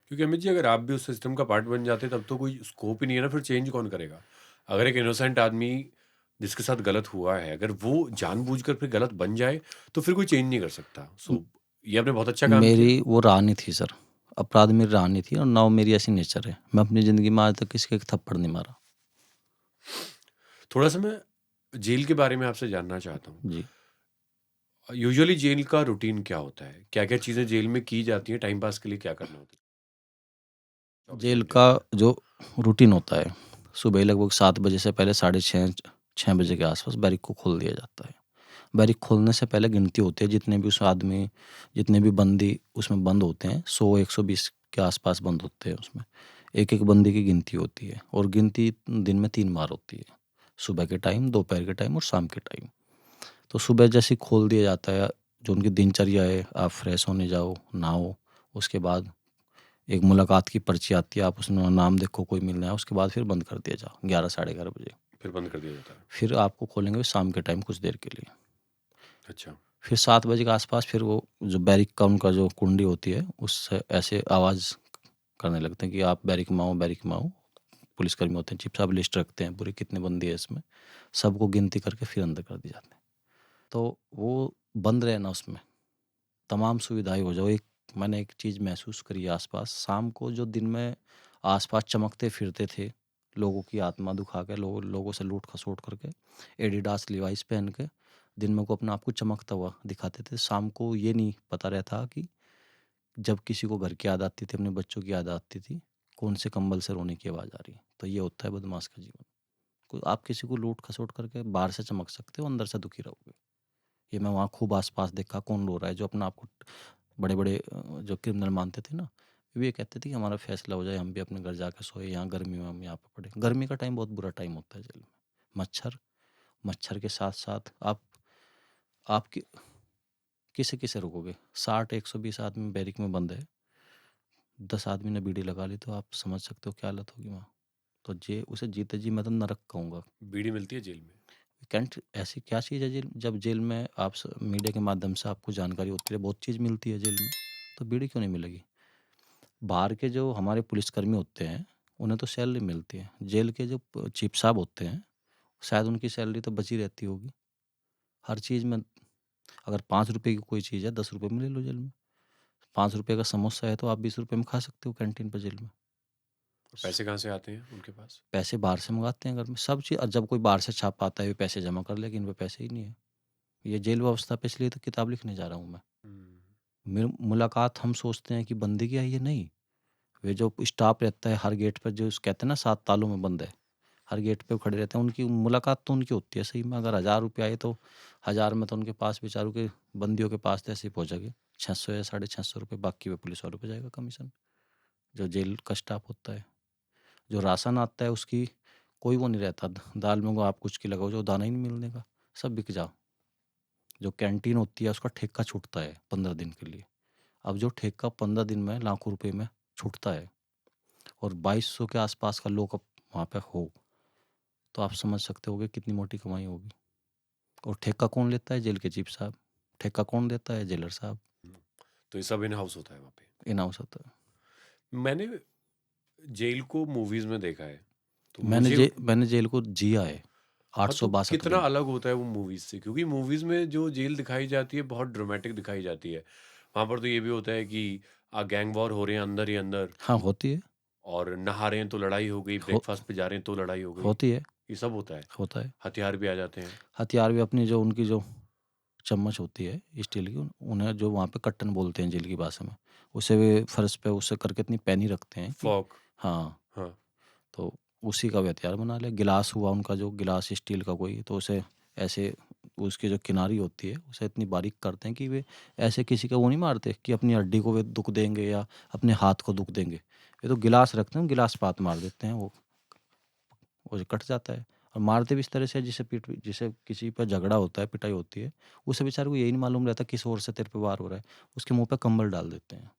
क्योंकि अमित जी, अगर आप भी उस सिस्टम का पार्ट बन जाते तब तो कोई स्कोप ही नहीं है ना, फिर चेंज कौन करेगा? अगर एक इनोसेंट आदमी जिसके साथ गलत हुआ है, अगर वो जानबूझकर फिर गलत बन जाए, तो फिर कोई चेंज नहीं कर सकता। म- सो ये आपने बहुत अच्छा काम किया। मेरी वो राह नहीं थी सर, अपराध मेरी राह नहीं थी, और ना वो मेरी ऐसी नेचर है। मैं अपनी ज़िंदगी में आज तक किसी का एक थप्पड़ नहीं मारा। थोड़ा सा मैं जेल के बारे में आपसे जानना चाहता हूँ। जी। यूजुअली जेल का रूटीन क्या होता है? क्या-क्या चीज़ें जेल में की जाती हैं? टाइम पास के लिए क्या करना होता है 24 जेल घंटे का के अंदर? जो रूटीन होता है, सुबह लगभग 7 बजे से पहले 6:30 बजे के आसपास बैरिक को खोल दिया जाता है। बैरिक खोलने से पहले गिनती होती है, जितने भी उस आदमी, जितने भी बंदी उसमें बंद होते हैं, 100-120 के आसपास बंद होते हैं उसमें। एक-एक बंदी की गिनती होती है, और गिनती दिन में 3 बार होती है। सुबह के टाइम, दोपहर के टाइम और शाम के टाइम। तो सुबह जैसे ही खोल दिया जाता है, जो उनकी दिनचर्या है, आप फ्रेश होने जाओ, नहाओ, उसके बाद एक मुलाकात की पर्ची आती है, आप उसमें नाम देखो कोई मिलना है, उसके बाद फिर बंद कर दिया जाओ 11 साढ़े 11 बजे। फिर बंद कर दिया जाता है। फिर आपको खोलेंगे शाम के टाइम कुछ देर के लिए। अच्छा। फिर 7 बजे के आसपास फिर वो जो बैरिक का उनका जो कुंडी होती है, उससे ऐसे आवाज़ करने लगते हैं कि आप बैरिक में आओ, बैरिक में आओ। पुलिसकर्मी होते हैं, चीफ साहब लिस्ट रखते हैं पूरी, कितने बंदी है इसमें, सबको गिनती करके फिर अंदर कर दिए जाते हैं। तो वो बंद रहना, उसमें तमाम सुविधाएँ हो जाओ। एक मैंने एक चीज़ महसूस करी है आस-पास, शाम को जो दिन में आस-पास चमकते फिरते थे, लोगों की आत्मा दुखा के, लोगों से लूट-खसोट करके, एडिडास, लिवाइस पहन के, दिन में को अपने आप को चमकता हुआ दिखाते थे। शाम को ये नहीं पता रहता कि जब किसी को घर की याद आती थी, अपने बच्चों की याद आती थी, कौन से कंबल से रोने की आवाज़ आ रही है। तो ये होता है बदमाश का जीवन। आप किसी को लूट-खसोट करके बाहर से चमक सकते हो, अंदर से दुखी रहोगे। ये मैं वहाँ खूब आस-पास देखा, कौन रो रहा है, जो अपने आप को बड़े-बड़े जो क्रिमिनल मानते थे ना, वो ये कहते थे कि हमारा फैसला हो जाए, हम भी अपने घर जाके सोए, यहाँ गर्मी में हम यहाँ पे पड़े। गर्मी का टाइम बहुत बुरा टाइम होता है जेल में। मच्छर, मच्छर के साथ-साथ आप किसे-किसे रोकोगे? 60-120 आदमी बैरिक में बंद है, 10 आदमी ने बीड़ी लगा ली, तो आप समझ सकते हो क्या हालत होगी वहाँ। तो उसे जीते जी मैं तो नरक कहूँगा। बीड़ी मिलती है जेल में? कैंट ऐसी क्या चीज़ है जेल, जब जेल में आप मीडिया के माध्यम से आपको जानकारी होती है, बहुत चीज़ मिलती है जेल में, तो बीड़ी क्यों नहीं मिलेगी? बाहर के जो हमारे पुलिसकर्मी होते हैं, उन्हें तो सैलरी मिलती है। जेल के जो चीफ साहब होते हैं, शायद उनकी सैलरी तो बची रहती होगी। हर चीज़ में अगर 5 रुपए की कोई चीज़ है, 10 रुपए में ले लो जेल में। 5 रुपए का समोसा है तो आप 20 रुपए में खा सकते हो कैंटीन पर जेल में। और पैसे कहाँ से आते हैं उनके पास? पैसे बाहर से मंगाते हैं घर में, सब चीज़। और जब कोई बाहर से छापा आता है, वे पैसे जमा कर, लेकिन वे पैसे ही नहीं है। ये जेल व्यवस्था पे इसलिए तो किताब लिखने जा रहा हूँ मैं। हम्म। मुलाकात हम सोचते हैं कि बंदी की है, ये नहीं। वे जो स्टाफ रहता है हर गेट पर, जो कहते हैं ना 7 तालों में बंद है, हर गेट पे वो खड़े रहते हैं, उनकी मुलाकात तो उनकी होती है सही में। अगर 1000 रुपये आए तो 1000 में तो उनके पास बेचारों के, बंदियों के पास तो ऐसे ही पहुंचेंगे 600 या 650 रुपये, बाकी वे पुलिस वालों पे जाएगा कमीशन। जो जेल का स्टाफ होता है, जो राशन आता है उसकी कोई वो नहीं रहता। दाल में को आप कुछ की लगाओ, जो दाना ही नहीं मिलने का, सब बिक जाओ। जो कैंटीन होती है उसका ठेका छूटता है 15 दिन के लिए। अब जो ठेका 15 दिन में लाखों रुपए में छूटता है, और 2200 के आसपास का लोग अब वहाँ पे हो, तो आप समझ सकते होगे कितनी मोटी कमाई होगी। और ठेका कौन लेता है? जेल के चीफ साहब। ठेका कौन देता है? जेलर साहब। हम्म। तो ये सब इन हाउस होता है वहाँ पे? इन हाउस होता है। मैंने जेल को मूवीज में देखा है, तो मैंने मुझे मैंने जेल को जिया है हाँ, तो 862 कितना दिन। अलग होता है वो मूवीज से? क्योंकि मूवीज में जो जेल दिखाई जाती है बहुत ड्रामेटिक दिखाई जाती है। वहां पर तो ये भी होता है कि गैंग वॉर हो रहे हैं अंदर ही अंदर, हाँ, होती है। और नहा रहे हैं तो लड़ाई हो गई, हो, ब्रेकफास्ट पे जा रहे हैं तो लड़ाई हो गई। होती है। ये सब होता है। होता है। हथियार भी आ जाते हैं। हथियार भी अपनी, जो उनकी जो चम्मच होती है स्टील की, उन्हें जो वहाँ पे कट्टन बोलते हैं जेल की भाषा में, उसे वे फर्श पे उससे करके इतनी पैनी रखते हैं कि, फॉक। हाँ, हाँ। तो उसी का भी हथियार बना लिया। गिलास हुआ उनका, जो गिलास स्टील का कोई, तो उसे ऐसे, उसकी जो किनारी होती है उसे इतनी बारीक करते हैं कि वे ऐसे किसी का वो नहीं मारते कि अपनी हड्डी को वे दुख देंगे या अपने हाथ को दुख देंगे। ये तो गिलास रखते हैं, गिलास पात मार देते हैं, वो जो कट जाता है। और मारते भी इस तरह से, जिसे किसी पर झगड़ा होता है, पिटाई होती है, उसे बेचारे को यही नहीं मालूम रहता किस ओर से तेरे पे वार हो रहा है, उसके मुंह पे कंबल डाल देते हैं।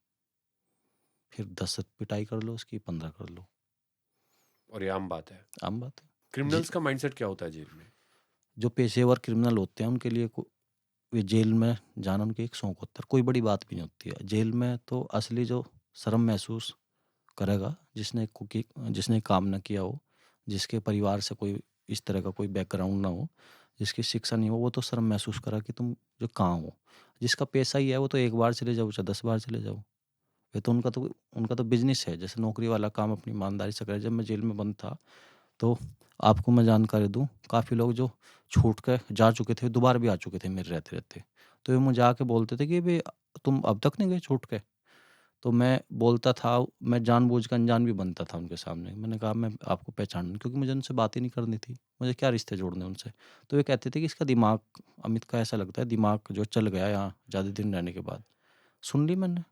फिर 10 पिटाई कर लो, उसकी 15 कर लो। और ये आम बात है। आम बात है। क्रिमिनल्स का माइंडसेट क्या होता है जेल में? जो पेशेवर क्रिमिनल होते हैं उनके लिए वे जेल में जाना उनकी एक शौक होता है, कोई बड़ी बात भी नहीं होती है। जेल में तो असली जो शर्म महसूस करेगा जिसने काम ना किया हो, जिसके परिवार से कोई इस तरह का कोई बैकग्राउंड ना हो, जिसकी शिक्षा नहीं हो, वो तो शर्म महसूस करा कि तुम जो कहाँ हो। जिसका पैसा ही है वो तो एक बार चले जाओ चाहे 10 बार चले जाओ। ये तो उनका तो बिज़नेस है, जैसे नौकरी वाला काम अपनी ईमानदारी से करे। जब मैं जेल में बंद था, तो आपको मैं जानकारी दूँ, काफ़ी लोग जो छूट के जा चुके थे, दोबारा भी आ चुके थे मेरे रहते-रहते। तो ये मुझे आके बोलते थे कि, "भई तुम अब तक नहीं गए छूट के?" तो मैं बोलता था, मैं जानबूझ के अनजान भी बनता था उनके सामने। मैंने कहा, "मैं आपको पहचान", क्योंकि मुझे उनसे बात ही नहीं करनी थी। मुझे क्या रिश्ते जोड़ने उनसे। तो ये कहते थे कि इसका दिमाग, अमित का ऐसा लगता है दिमाग जो चल गया यहाँ ज़्यादा दिन रहने के बाद। सुन ली मैंने।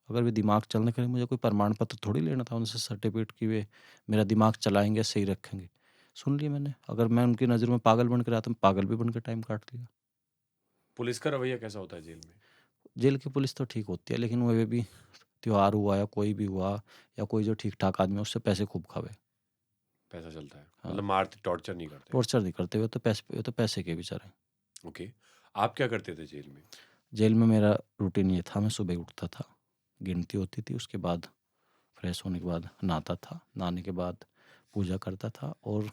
अगर वे दिमाग चलने के लिए मुझे कोई प्रमाण पत्र थोड़ी लेना था उनसे, सर्टिफ़िकेट कि वे मेरा दिमाग चलाएँगे, सही रखेंगे। सुन ली मैंने। अगर मैं उनकी नज़र में पागल बन के रहा, तो मैं पागल भी बन के टाइम काट दिया। पुलिस का रवैया कैसा होता है जेल में? जेल की पुलिस तो ठीक होती है, लेकिन वो भी त्योहार हुआ या कोई भी हुआ, या कोई जो ठीक-ठाक आदमी है, उससे पैसे खूब खावे। पैसा चलता है, हाँ, मतलब मारते टॉर्चर नहीं करते। टॉर्चर नहीं करते, वो तो पैसे के बेचारे। ओके, आप क्या करते थे जेल में? जेल में मेरा रूटीन ये था, मैं सुबह उठता था, गिनती होती थी, उसके बाद फ्रेश होने के बाद नहाता था, नहाने के बाद पूजा करता था, और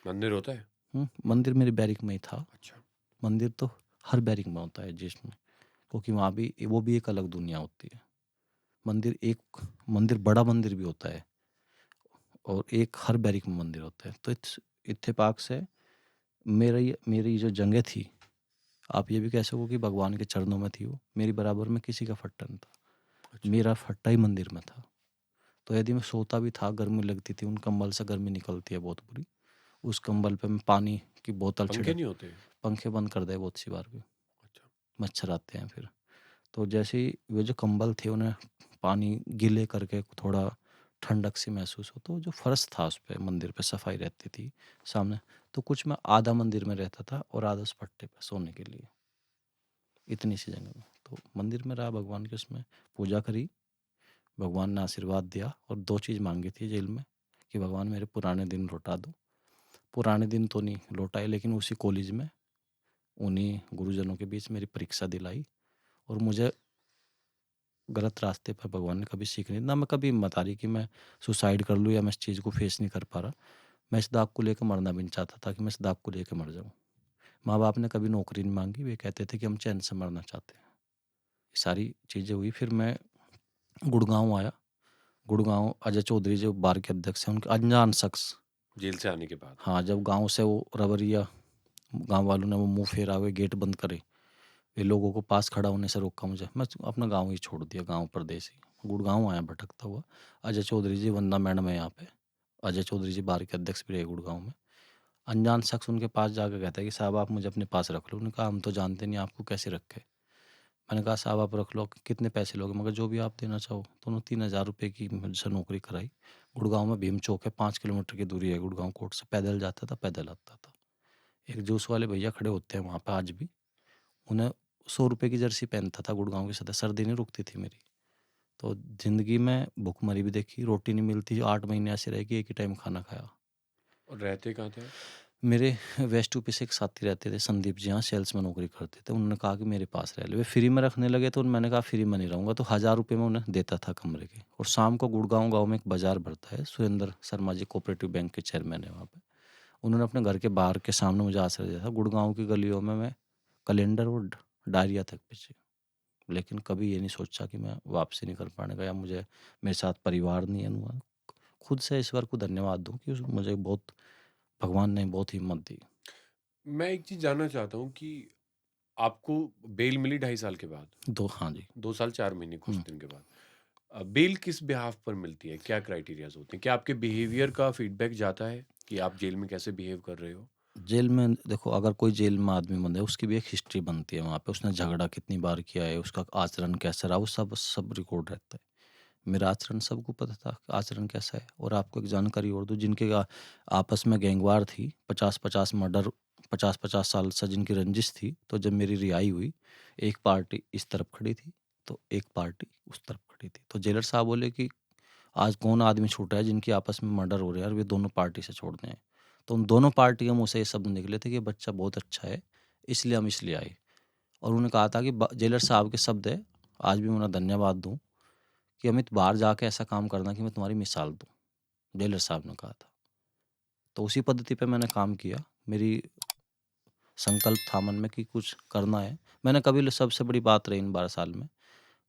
मंदिर होता है? मंदिर मेरी बैरिक में ही था। अच्छा। मंदिर तो हर बैरिक में होता है जिसमें, क्योंकि वहाँ भी वो भी एक अलग दुनिया होती है। मंदिर बड़ा मंदिर भी होता है, और एक हर बैरिक में मंदिर होता है। तो इत्तेफाक से मेरी जो जगह थी, आप ये भी कह सको कि भगवान के चरणों में थी वो। मेरी बराबर में किसी का फट्टा नहीं था। अच्छा। मेरा फट्टा ही मंदिर में था। तो यदि मैं सोता भी था, गर्मी लगती थी, उन कंबल से गर्मी निकलती है बहुत बुरी। उस कंबल पे मैं पानी की बोतल पंखे छिड़क, नहीं होते? पंखे बंद कर दे बहुत सी बार भी, अच्छा। मच्छर आते हैं फिर। तो जैसे ही वे जो कंबल थे उन्हें पानी गीले करके थोड़ा ठंडक सी महसूस हो, तो जो फर्श था उस पे मंदिर पे सफाई रहती थी सामने, तो कुछ मैं आधा मंदिर में रहता था और आधा उस फट्टे पे सोने के लिए, इतनी सी जगह में। तो मंदिर में रहा, भगवान की उसमें पूजा करी, भगवान ने आशीर्वाद दिया, और 2 चीज़ मांगी थी जेल में कि भगवान मेरे पुराने दिन लौटा दो। पुराने दिन तो नहीं लौटाए, लेकिन उसी कॉलेज में उन्हीं गुरुजनों के बीच मेरी परीक्षा दिलाई, और मुझे गलत रास्ते पर भगवान ने कभी सीख नहीं, ना मैं कभी हिम्मत आ रही कि मैं सुसाइड कर लूँ, या मैं इस चीज़ को फेस नहीं कर पा रहा। मैं इस दाग को लेकर मरना भी नहीं चाहता था कि मैं इस दाग को लेकर मर जाऊँ। माँ बाप ने कभी नौकरी नहीं मांगी, वे कहते थे कि हम चैन से मरना चाहते हैं। ये सारी चीज़ें हुई, फिर मैं गुड़गांव आया। गुड़गांव अजय चौधरी जो बार के अध्यक्ष हैं, उनके अनजान शख्स, जेल से आने के बाद? हाँ, जब गाँव से वो रबरिया गाँव वालों ने वो मुँह फेरा हुए गेट बंद करे, ये लोगों को पास खड़ा होने से रोका मुझे। मैं अपना गाँव ही छोड़ दिया, गाँव परदेस ही। गुड़गाँव आया भटकता हुआ। अजय चौधरी जी, वंदना मैडम है यहाँ पे। अजय चौधरी जी बार के अध्यक्ष भी रहे गुड़गाँव में। अनजान शख्स उनके पास जाके कहता है कि साहब आप मुझे अपने पास रख लो। उन्होंने कहा हम तो जानते नहीं आपको, कैसे रखें? मैंने कहा साहब आप रख लो, कितने पैसे लोगे? मगर जो भी आप देना चाहो। तो उन्होंने 3000 रुपये की मुझसे नौकरी कराई। गुड़गाँव में भीम चौक है, 5 किलोमीटर की दूरी है गुड़गाँव कोर्ट से। पैदल जाता था, पैदल आता था। एक जूस वाले भैया खड़े होते हैं वहाँ पे आज भी। उन्हें 100 रुपये की जर्सी पहनता था गुड़गाँव की सतह, सर्दी नहीं रुकती थी मेरी। तो ज़िंदगी में भूखमरी भी देखी, रोटी नहीं मिलती, 8 महीने ऐसे रह के एक ही टाइम खाना खाया। और रहते कहाँ थे आप? मेरे वेस्ट यूपी से एक साथी रहते थे, संदीप जी, यहाँ सेल्स में नौकरी करते थे। उन्होंने कहा कि मेरे पास रह लो। वे फ्री में रखने लगे, तो मैंने कहा फ्री में नहीं रहूँगा, तो 1000 रुपये मैं उन्हें देता था कमरे के। और शाम को गुड़गाँव गाँव में एक बाज़ार भरता है, सुरेंद्र शर्मा जी कोऑपरेटिव बैंक के चेयरमैन है वहाँ पे। उन्होंने अपने घर के बाहर के सामने मुझे आश्रय दिया था। गुड़गाँव की गलियों में मैं कैलेंडर और डायरिया तक बेची। लेकिन कभी ये नहीं सोचा कि मैं वापसी नहीं कर पाने का, या मुझे मेरे साथ परिवार नहीं है हुआ। खुद से ईश्वर को धन्यवाद दूँ कि मुझे बहुत, भगवान ने बहुत हिम्मत दी। मैं एक चीज़ जानना चाहता हूँ कि आपको बेल मिली 2.5 साल के बाद? हाँ जी। 2 साल 4 महीने कुछ हुँ। दिन के बाद। बेल किस बिहाफ़ पर मिलती है? क्या क्राइटेरियाज़ होते हैं? क्या आपके बिहेवियर का फीडबैक जाता है कि आप जेल में कैसे बिहेव कर रहे हो? जेल में देखो, अगर कोई जेल में आदमी बंद है, उसकी भी एक हिस्ट्री बनती है वहाँ पे। उसने झगड़ा कितनी बार किया है, उसका आचरण कैसा रहा, वो सब रिकॉर्ड रहता है। मेरा आचरण सबको पता था, आचरण कैसा है। और आपको एक जानकारी और दूँ, जिनके आपस में गैंगवार थी, 50-50 मर्डर, 50-50 साल से जिनकी रंजिश थी, तो जब मेरी रिहाई हुई, एक पार्टी इस तरफ खड़ी थी, तो एक पार्टी उस तरफ खड़ी थी। तो जेलर साहब बोले कि आज कौन आदमी छूटा है जिनकी आपस में मर्डर हो रहे हैं और वे दोनों पार्टी से छोड़ने हैं। तो उन दोनों पार्टी के मुँह से ये शब्द निकले थे कि ये बच्चा बहुत अच्छा है, इसलिए हम इसलिए आए। और उन्होंने कहा था कि जेलर साहब के शब्द है, आज भी मैं उन्हें धन्यवाद दूँ कि अमित बाहर जाके ऐसा काम करना कि मैं तुम्हारी मिसाल दूँ, जेलर साहब ने कहा था। तो उसी पद्धति पे मैंने काम किया। मेरी संकल्प था मन में कि कुछ करना है। मैंने कभी सबसे बड़ी बात रही इन 12 साल में,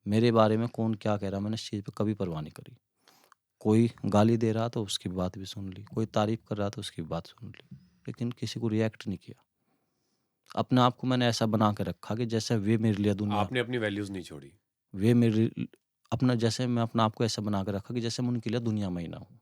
मेरे बारे में कौन क्या कह रहा है मैंने इस चीज़ पे कभी परवाह नहीं करी। कोई गाली दे रहा तो उसकी बात भी सुन ली, कोई तारीफ़ कर रहा तो उसकी भी बात सुन ली, लेकिन किसी को रिएक्ट नहीं किया। अपने आप को मैंने ऐसा बना के रखा कि जैसे वे मेरे लिए दुनिया आपने अपनी वैल्यूज़ नहीं छोड़ी। वे मेरे अपना जैसे मैं अपने आप को ऐसा बना के रखा कि जैसे मैं उनके लिए दुनिया में ही ना हूँ।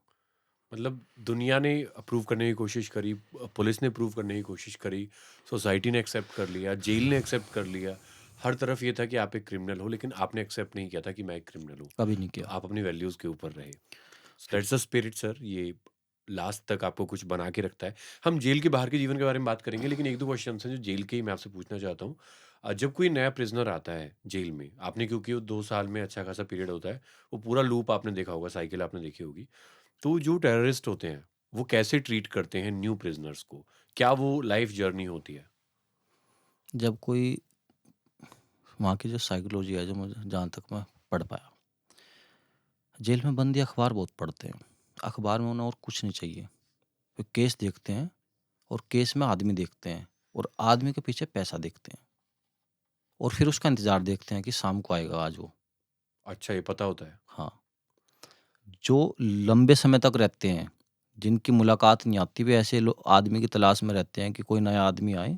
मतलब दुनिया ने अप्रूव करने की कोशिश करी, पुलिस ने प्रूव करने की कोशिश करी, सोसाइटी ने एक्सेप्ट कर लिया, जेल ने एक्सेप्ट कर लिया। हर तरफ ये था कि आप एक क्रिमिनल हो, लेकिन आपने एक्सेप्ट नहीं किया था कि मैं एक क्रिमिनल हूँ। कभी नहीं तो किया। आप अपनी वैल्यूज़ के ऊपर रहे। So that's the spirit sir, ये लास्ट तक आपको कुछ बना के रखता है। हम जेल के बाहर के जीवन के बारे में बात करेंगे, लेकिन 1-2 क्वेश्चन्स हैं जो जेल के ही मैं आपसे पूछना चाहता हूँ। जब कोई नया प्रिज़नर आता है जेल में, आपने क्योंकि वो 2 साल में अच्छा खासा पीरियड होता है, वो पूरा लूप आपने देखा होगा, साइकिल आपने देखी होगी। तो जो टेररिस्ट होते हैं, वो कैसे ट्रीट करते हैं न्यू प्रिज़नर्स को? क्या वो लाइफ़ जर्नी होती है? जब कोई वहाँ की जो साइकोलॉजी है, जो मुझे जहाँ तक मैं पढ़ पाया, जेल में बंदी अखबार बहुत पढ़ते हैं। अखबार में उन्हें और कुछ नहीं चाहिए। वे केस देखते हैं और केस में आदमी देखते हैं और आदमी के पीछे पैसा देखते हैं और फिर उसका इंतज़ार देखते हैं कि शाम को आएगा आज वो। अच्छा, ये पता होता है। हाँ, जो लंबे समय तक रहते हैं, जिनकी मुलाकात नहीं आती, वे ऐसे आदमी की तलाश में रहते हैं कि कोई नया आदमी आए,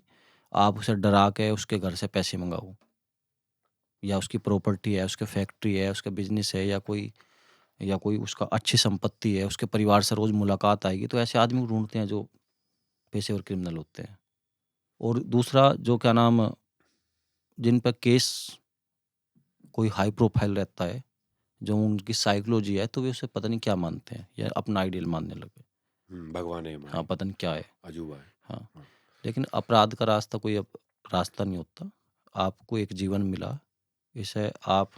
आप उसे डरा के उसके घर से पैसे मंगाओ या उसकी प्रॉपर्टी है, उसकी फैक्ट्री है, उसका बिज़नेस है या कोई उसका अच्छी संपत्ति है, उसके परिवार से रोज़ मुलाकात आएगी, तो ऐसे आदमी को ढूँढते हैं जो पेशेवर क्रिमिनल होते हैं। और दूसरा जो क्या नाम जिन पे केस कोई हाई प्रोफ़ाइल रहता है, जो उनकी साइकोलॉजी है, तो वे उसे पता नहीं क्या मानते हैं या अपना आइडियल मानने लगे। भगवान है हाँ, हमारे, पता नहीं क्या है। अजूबा है। हाँ, हाँ। लेकिन अपराध का रास्ता कोई अब रास्ता नहीं होता। आपको एक जीवन मिला, इसे आप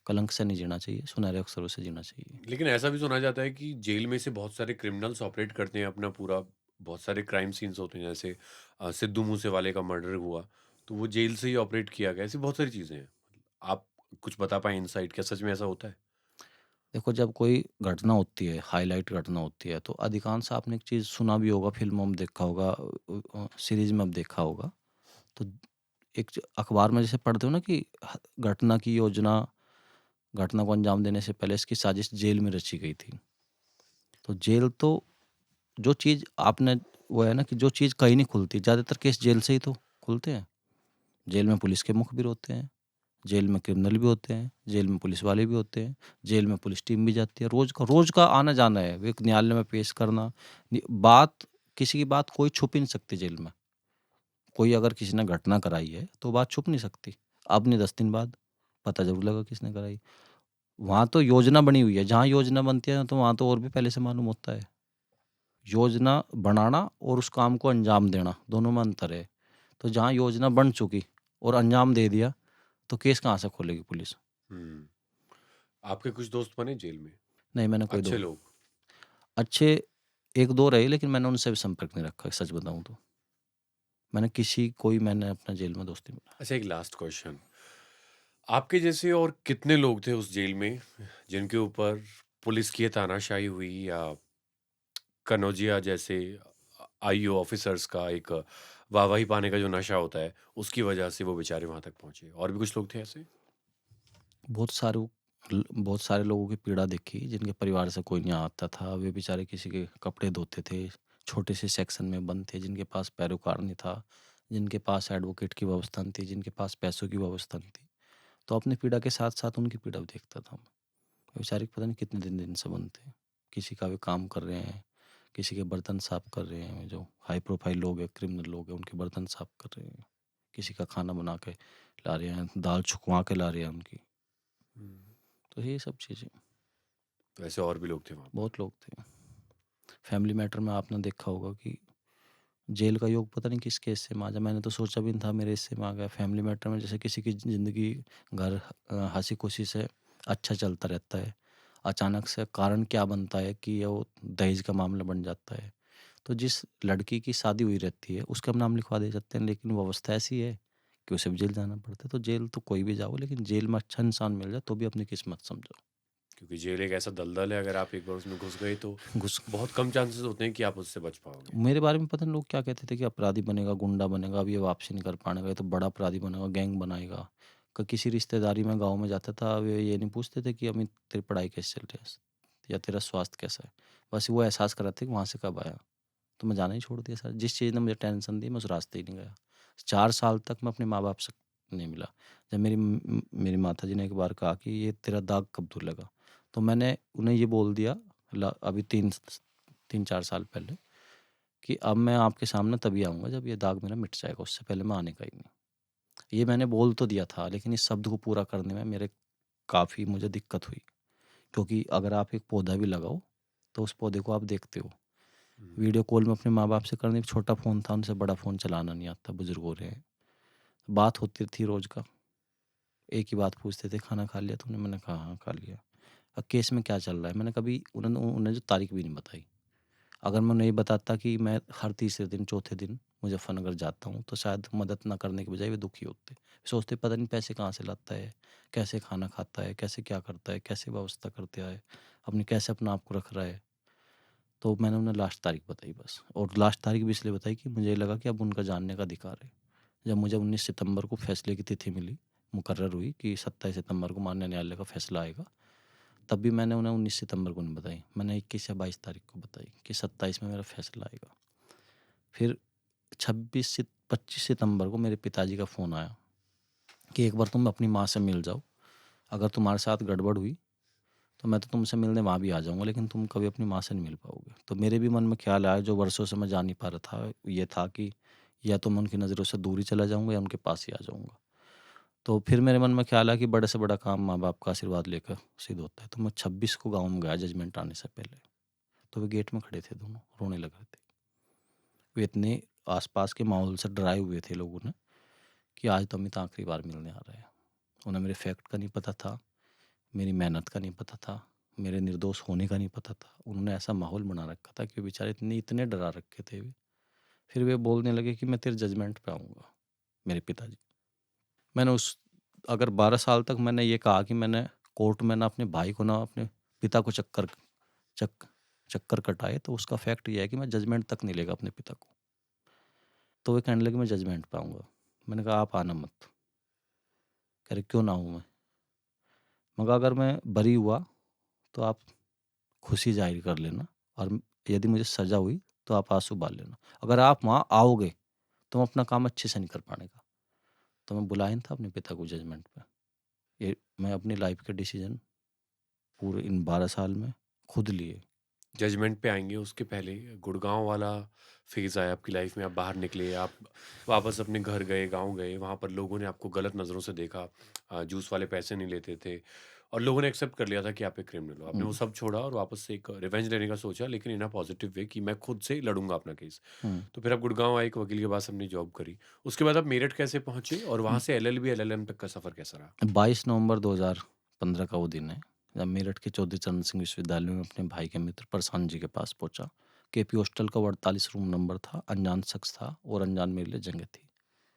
कलंक से नहीं जीना चाहिए, सुनहरे अक्षरों से जीना चाहिए। लेकिन ऐसा भी सुना जाता है कि जेल में से बहुत सारे क्रिमिनल्स ऑपरेट करते हैं अपना पूरा, बहुत सारे क्राइम सीन्स होते हैं, जैसे सिद्धू मूसेवाले का मर्डर हुआ, तो वो जेल से ही ऑपरेट किया गया। ऐसी बहुत सारी चीज़ें हैं। आप कुछ बता पाएँ इनसाइट, क्या सच में ऐसा होता है? देखो, जब कोई घटना होती है, हाइलाइट घटना होती है, तो अधिकांश आपने एक चीज़ सुना भी होगा, फ़िल्मों में देखा होगा, सीरीज़ में अब देखा होगा। तो एक अखबार में जैसे पढ़ते हो ना कि घटना की योजना, घटना को अंजाम देने से पहले इसकी साजिश जेल में रची गई थी। तो जेल तो जो चीज़ आपने वो है ना कि जो चीज़ कहीं नहीं खुलती, ज़्यादातर केस जेल से ही तो खुलते हैं। जेल में पुलिस के मुखबिर होते हैं, जेल में क्रिमिनल भी होते हैं, जेल में पुलिस वाले भी होते हैं, जेल में पुलिस टीम भी जाती है। रोज़ का आना-जाना है, वो एक न्यायालय में पेश करना। बात किसी की बात कोई छुप ही नहीं सकती जेल में। कोई अगर किसी ने घटना कराई है, तो बात छुप नहीं सकती। अब नहीं 10 दिन बाद पता ज़रूर लगा किसने कराई। वहाँ तो योजना बनी हुई है, जहाँ योजना बनती है तो वहाँ तो और भी पहले से मालूम होता है। योजना बनाना और उस काम को अंजाम देना, दोनों में अंतर है। तो जहाँ योजना बन चुकी और अंजाम दे दिया, तो केस कहाँ से खोलेगी पुलिस? हुँ। आपके कुछ दोस्त बने जेल में? नहीं, मैंने कोई अच्छे दो लोग? अच्छे 1-2 रहे, लेकिन मैंने उनसे भी संपर्क नहीं रखा, सच बताऊँ तो। मैंने अपना जेल में दोस्ती नहीं बनाया। अच्छा, एक लास्ट क्वेश्चन। आपके जैसे और कितने लोग थे उस जेल में, जिनके ऊपर पुलिस की ये तानाशाही हुई, या कनौजिया जैसे आईओ ऑफिसर्स का एक वाहवाही पाने का जो नशा होता है, उसकी वजह से वो बेचारे वहाँ तक पहुँचे? और भी कुछ लोग थे ऐसे? बहुत सारे लोगों की पीड़ा देखी, जिनके परिवार से कोई नहीं आता था। वे बेचारे किसी के कपड़े धोते थे, छोटे से सेक्शन में बंद थे, जिनके पास पैरोकार नहीं था, जिनके पास एडवोकेट की व्यवस्था नहीं थी, जिनके पास पैसों की व्यवस्था नहीं थी। तो अपनी पीड़ा के साथ-साथ उनकी पीड़ा भी देखता था मैं। बेचारे पता नहीं कितने दिन-दिन से बंद थे। किसी का भी काम कर रहे हैं, किसी के बर्तन साफ कर रहे हैं, जो हाई प्रोफाइल लोग हैं, क्रिमिनल लोग हैं, उनके बर्तन साफ कर रहे हैं। किसी का खाना बना के ला रहे हैं, दाल छुकवा के ला रहे हैं उनकी। हुँ। तो ये सब चीज़ें, तो ऐसे और भी लोग थे वहाँ पर। बहुत लोग थे। फैमिली मैटर में आपने देखा होगा कि जेल का योग पता नहीं किस केस से माँजा, मैंने तो सोचा भी नहीं था मेरे इससे माँगा है। फैमिली मैटर में जैसे किसी की ज़िंदगी, घर हँसी-खुशी से अच्छा चलता रहता है। अचानक से कारण क्या बनता है कि वो दहेज का मामला बन जाता है। तो जिस लड़की की शादी हुई रहती है, उसका हम नाम लिखवा दे सकते हैं, लेकिन वो अवस्था ऐसी है कि उसे भी जेल जाना पड़ता है। तो जेल तो कोई भी जाओ, लेकिन जेल में अच्छा इंसान मिल जाए तो भी अपनी किस्मत समझो। क्योंकि जेल एक ऐसा दलदल है, अगर आप एक बार उसमें घुस गए तो घुस बहुत कम चांसेस होते हैं कि आप उससे बच पाओगे। मेरे बारे में पता नहीं लोग क्या कहते थे कि अपराधी बनेगा, गुंडा बनेगा, अब ये वापसी नहीं कर पाएगा, ये तो बड़ा अपराधी बनेगा, गैंग बनाएगा। किसी रिश्तेदारी में गाँव में जाता था, वे ये नहीं पूछते थे कि अमित तेरी पढ़ाई कैसे चल रही है या तेरा स्वास्थ्य कैसा है। बस वो एहसास कराते कि वहाँ से कब आया। तो मैं जाना ही छोड़ दिया सर। जिस चीज़ ने मुझे टेंशन दी मैं उस रास्ते ही नहीं गया। 4 साल तक मैं अपने माँ-बाप से नहीं मिला। जब मेरी माताजी ने एक बार कहा कि ये तेरा दाग कब धुलेगा? तो मैंने उन्हें ये बोल दिया अभी 3-4 साल पहले कि अब मैं आपके सामने तभी आऊँगा जब ये दाग मेरा मिट जाएगा, उससे पहले मैं आने का ही नहीं। ये मैंने बोल तो दिया था, लेकिन इस शब्द को पूरा करने में मेरे काफ़ी मुझे दिक्कत हुई। क्योंकि अगर आप एक पौधा भी लगाओ, तो उस पौधे को आप देखते हो। वीडियो कॉल में अपने माँ-बाप से करनी, छोटा फ़ोन था, उनसे बड़ा फ़ोन चलाना नहीं आता, बुज़ुर्ग हो रहे हैं। बात होती थी रोज़ का, एक ही बात पूछते थे, "खाना खा लिया तूने?" मैंने कहा, "हाँ, खा लिया।" केस में क्या चल रहा है? मैंने कभी उन्होंने उन्हें जो तारीख भी नहीं बताई। अगर मैं उन्हें ये बताता कि मैं हर तीसरे दिन, चौथे दिन मुज़फ्फ़रनगर जाता हूँ, तो शायद मदद ना करने के बजाय वे दुखी होते। सोचते पता नहीं पैसे कहाँ से लाता है, कैसे खाना खाता है, कैसे क्या करता है, कैसे व्यवस्था करता है, कैसे अपने आप को रख रहा है। तो मैंने उन्हें लास्ट तारीख बताई बस, और लास्ट तारीख भी इसलिए बताई कि मुझे लगा कि अब उनका जानने का अधिकार है। जब मुझे 19 सितंबर को फैसले की तिथि मिली, मुकर्रर हुई कि 27 सितंबर को माननीय न्यायालय का फैसला आएगा, तब भी मैंने उन्हें 19 सितंबर को नहीं बताई। मैंने 21 या 22 तारीख को बताई कि 27 में मेरा फैसला आएगा। फिर 25 सितंबर को मेरे पिताजी का फ़ोन आया कि एक बार तुम अपनी माँ से मिल जाओ। अगर तुम्हारे साथ गड़बड़ हुई तो मैं तो तुमसे मिलने वहाँ भी आ जाऊँगा, लेकिन तुम कभी अपनी माँ से नहीं मिल पाओगे। तो मेरे भी मन में ख्याल आया, जो वर्षों से मैं जा नहीं पा रहा था, ये था कि या तो मैं उनकी नज़रों से दूर ही चला जाऊँगा या उनके पास ही आ जाऊँगा। तो फिर मेरे मन में ख्याल आया कि बड़े से बड़ा काम माँ-बाप का आशीर्वाद लेकर सिद्ध होता है। तो मैं 26 को गाँव में गया जजमेंट आने से पहले। तो वे गेट में खड़े थे दोनों, रोने लग रहे थे। वे इतने आस-पास के माहौल से डराए हुए थे लोगों ने कि आज तो अमित आखिरी बार मिलने आ रहा है। उन्हें मेरे फैक्ट का नहीं पता था, मेरी मेहनत का नहीं पता था, मेरे निर्दोष होने का नहीं पता था। उन्होंने ऐसा माहौल बना रखा था कि बेचारे इतने डरा रखे थे वे। फिर वे बोलने लगे कि मैं तेरे जजमेंट पे आऊँगा, मेरे पिताजी। मैंने उस अगर 12 साल तक मैंने ये कहा कि मैंने कोर्ट में ना अपने भाई को ना अपने पिता को चक चक्कर कटाए, तो उसका फैक्ट ये है कि मैं जजमेंट तक नहीं लेगा अपने पिता को। तो वे कहने लगे मैं जजमेंट पे आऊँगा। मैंने कहा आप आना मत। कह रहे क्यों ना आऊँ मैं? मैं कहा अगर मैं बरी हुआ तो आप खुशी ज़ाहिर कर लेना, और यदि मुझे सज़ा हुई तो आप आँसू बहा लेना। अगर आप वहाँ आओगे तो मैं अपना काम अच्छे से नहीं कर पाएँगा। तो मैं बुलाया नहीं था अपने पिता को जजमेंट पे। ये मैं अपनी लाइफ़ के डिसीज़न पूरे इन 12 साल में खुद लिए। जजमेंट पे आएँगे, उसके पहले गुड़गाँव वाला फ़ेज़ आया आपकी लाइफ़ में, आप बाहर निकले, आप वापस अपने घर गए, गाँव गए, वहाँ पर लोगों ने आपको गलत नज़रों से देखा। जूस वाले पैसे नहीं लेते थे और लोगों ने एक्सेप्ट कर लिया था कि आप एक क्रिमिनल हो। आपने हुँ, वो सब छोड़ा और वापस से एक रिवेंज लेने का सोचा, लेकिन इन अ पॉज़िटिव वे कि मैं खुद से लड़ूँगा अपना केस। हुँ। तो फिर आप गुड़गाँव आए, एक वकील के पास अपनी जॉब करी। उसके बाद आप मेरठ कैसे पहुँचे और वहाँ से एलएलबी, एलएलएम तक का सफ़र कैसा रहा? 22 नवंबर 2015 का वो दिन है, जब मेरठ के चौधरी चरण सिंह विश्वविद्यालय में अपने भाई के मित्र प्रशांत जी के पास पहुंचा। केपी हॉस्टल का वो 48 रूम नंबर था, अनजान शख्स था और अनजान मेरे लिए जगह थी।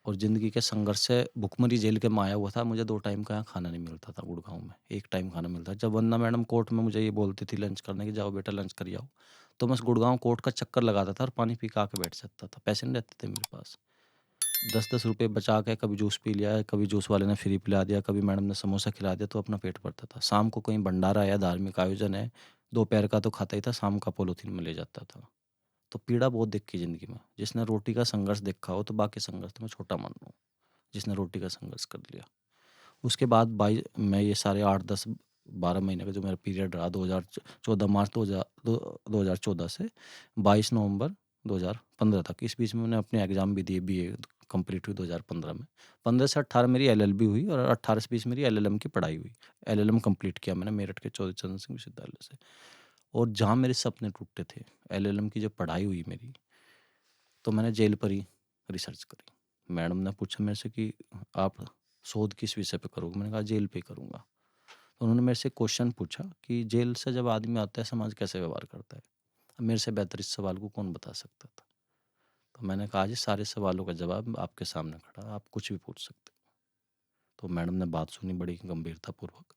और ज़िंदगी के संघर्ष से भुखमरी झेल के मैं आया हुआ था। मुझे 2 टाइम का यहाँ खाना नहीं मिलता था गुड़गाँव में, 1 टाइम खाना मिलता। जब वंदना मैडम कोर्ट में मुझे ये बोलती थी लंच करने की, जाओ बेटा लंच कर आओ, तो मैं उस गुड़गाँव कोर्ट का चक्कर लगाता था और पानी पी के आके बैठ सकता था। पैसे नहीं रहते थे मेरे पास। 10-10 रुपए बचा के कभी जूस पी लिया, कभी जूस वाले ने फ्री पिला दिया, कभी मैडम ने समोसा खिला दिया, तो अपना पेट भरता था। शाम को कहीं भंडारा है या धार्मिक आयोजन है, दोपहर का तो खाता ही था, शाम का पॉलीथीन में ले जाता था। तो पीड़ा बहुत देखी ज़िंदगी में। जिसने रोटी का संघर्ष देखा हो तो बाकी संघर्ष तो मैं छोटा मान लूँ, जिसने रोटी का संघर्ष कर लिया। उसके बाद मैं ये सारे 8-10-12 महीने का जो मेरा पीरियड रहा, 2014 मार्च 2014 से 22 नवंबर 2015 तक, इस बीच में मैंने अपने एग्ज़ाम भी दिए, बीए कंप्लीट हुई 2015 में। 15 से 18 मेरी एलएलबी हुई और 18 से 20 मेरी एलएलएम की पढ़ाई हुई। एलएलएम कंप्लीट किया मैंने मेरठ के चौधरी चरण सिंह विश्वविद्यालय से। और जहाँ मेरे सपने टूटे थे, एलएलएम की जब पढ़ाई हुई मेरी, तो मैंने जेल पर ही रिसर्च करी। मैडम ने पूछा मेरे से कि आप शोध किस विषय पे करोगे? मैंने कहा जेल पे करूँगा। तो उन्होंने मेरे से क्वेश्चन पूछा कि जेल से जब आदमी आता है समाज कैसे व्यवहार करता है? अब मेरे से बेहतर इस सवाल को कौन बता सकता था? तो मैंने कहा जी सारे सवालों का जवाब आपके सामने खड़ा है, आप कुछ भी पूछ सकते हो। तो मैडम ने बात सुनी बड़ी गंभीरतापूर्वक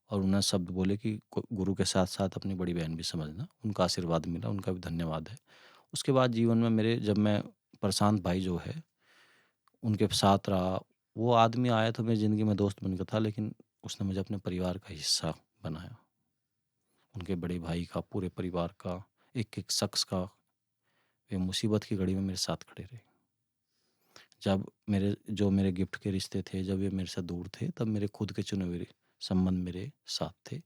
और उन्होंने शब्द बोले कि गुरु के साथ साथ अपनी बड़ी बहन भी समझना। उनका आशीर्वाद मिला, उनका भी धन्यवाद है। उसके बाद जीवन में मेरे, जब मैं प्रशांत भाई जो है उनके साथ रहा, वो आदमी आया तो मेरी ज़िंदगी में दोस्त बन गया था, लेकिन उसने मुझे अपने परिवार का हिस्सा बनाया। उनके बड़े भाई का, पूरे परिवार का, एक-एक शख्स का, वे मुसीबत की घड़ी में मेरे साथ खड़े रहे। जब मेरे गिफ्ट के रिश्ते थे, जब ये मेरे से दूर थे, तब मेरे खुद के चुने हुए संबंध मेरे साथ थे।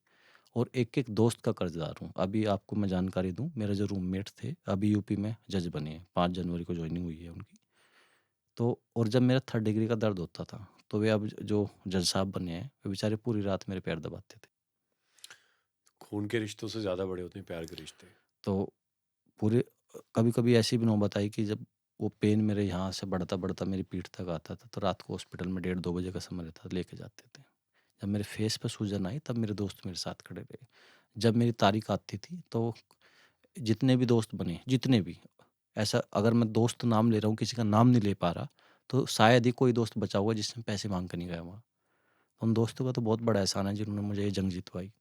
और एक-एक दोस्त का कर्ज़दार हूँ। अभी आपको मैं जानकारी दूँ, मेरे जो रूममेट थे, अभी यूपी में जज बने हैं, 5 जनवरी को जॉइनिंग हुई है उनकी। तो और जब मेरा 3rd डिग्री का दर्द होता था, तो वे अब जो जज साहब बने हैं, वे बेचारे पूरी रात मेरे पैर दबाते थे। खून के रिश्तों से ज़्यादा बड़े होते हैं प्यार के रिश्ते। तो पूरे कभी-कभी ऐसी भी नौबत आई कि जब वो पेन मेरे यहाँ से बढ़ता-बढ़ता मेरी पीठ तक आता था, तो रात को हॉस्पिटल में 1:30-2 बजे का समय रहता था, लेके जाते थे। जब मेरे फेस पे सूजन आई, तब मेरे दोस्त मेरे साथ खड़े रहे। जब मेरी तारीख आती थी, तो जितने भी दोस्त बने, जितने भी, ऐसा अगर मैं दोस्त नाम ले रहा हूँ, किसी का नाम नहीं ले पा रहा, तो शायद ही कोई दोस्त बचा होगा जिसने पैसे माँग के नहीं गया वहाँ। उन दोस्तों का तो बहुत बड़ा एहसान है जिन्होंने मुझे ये जंग जितवाई।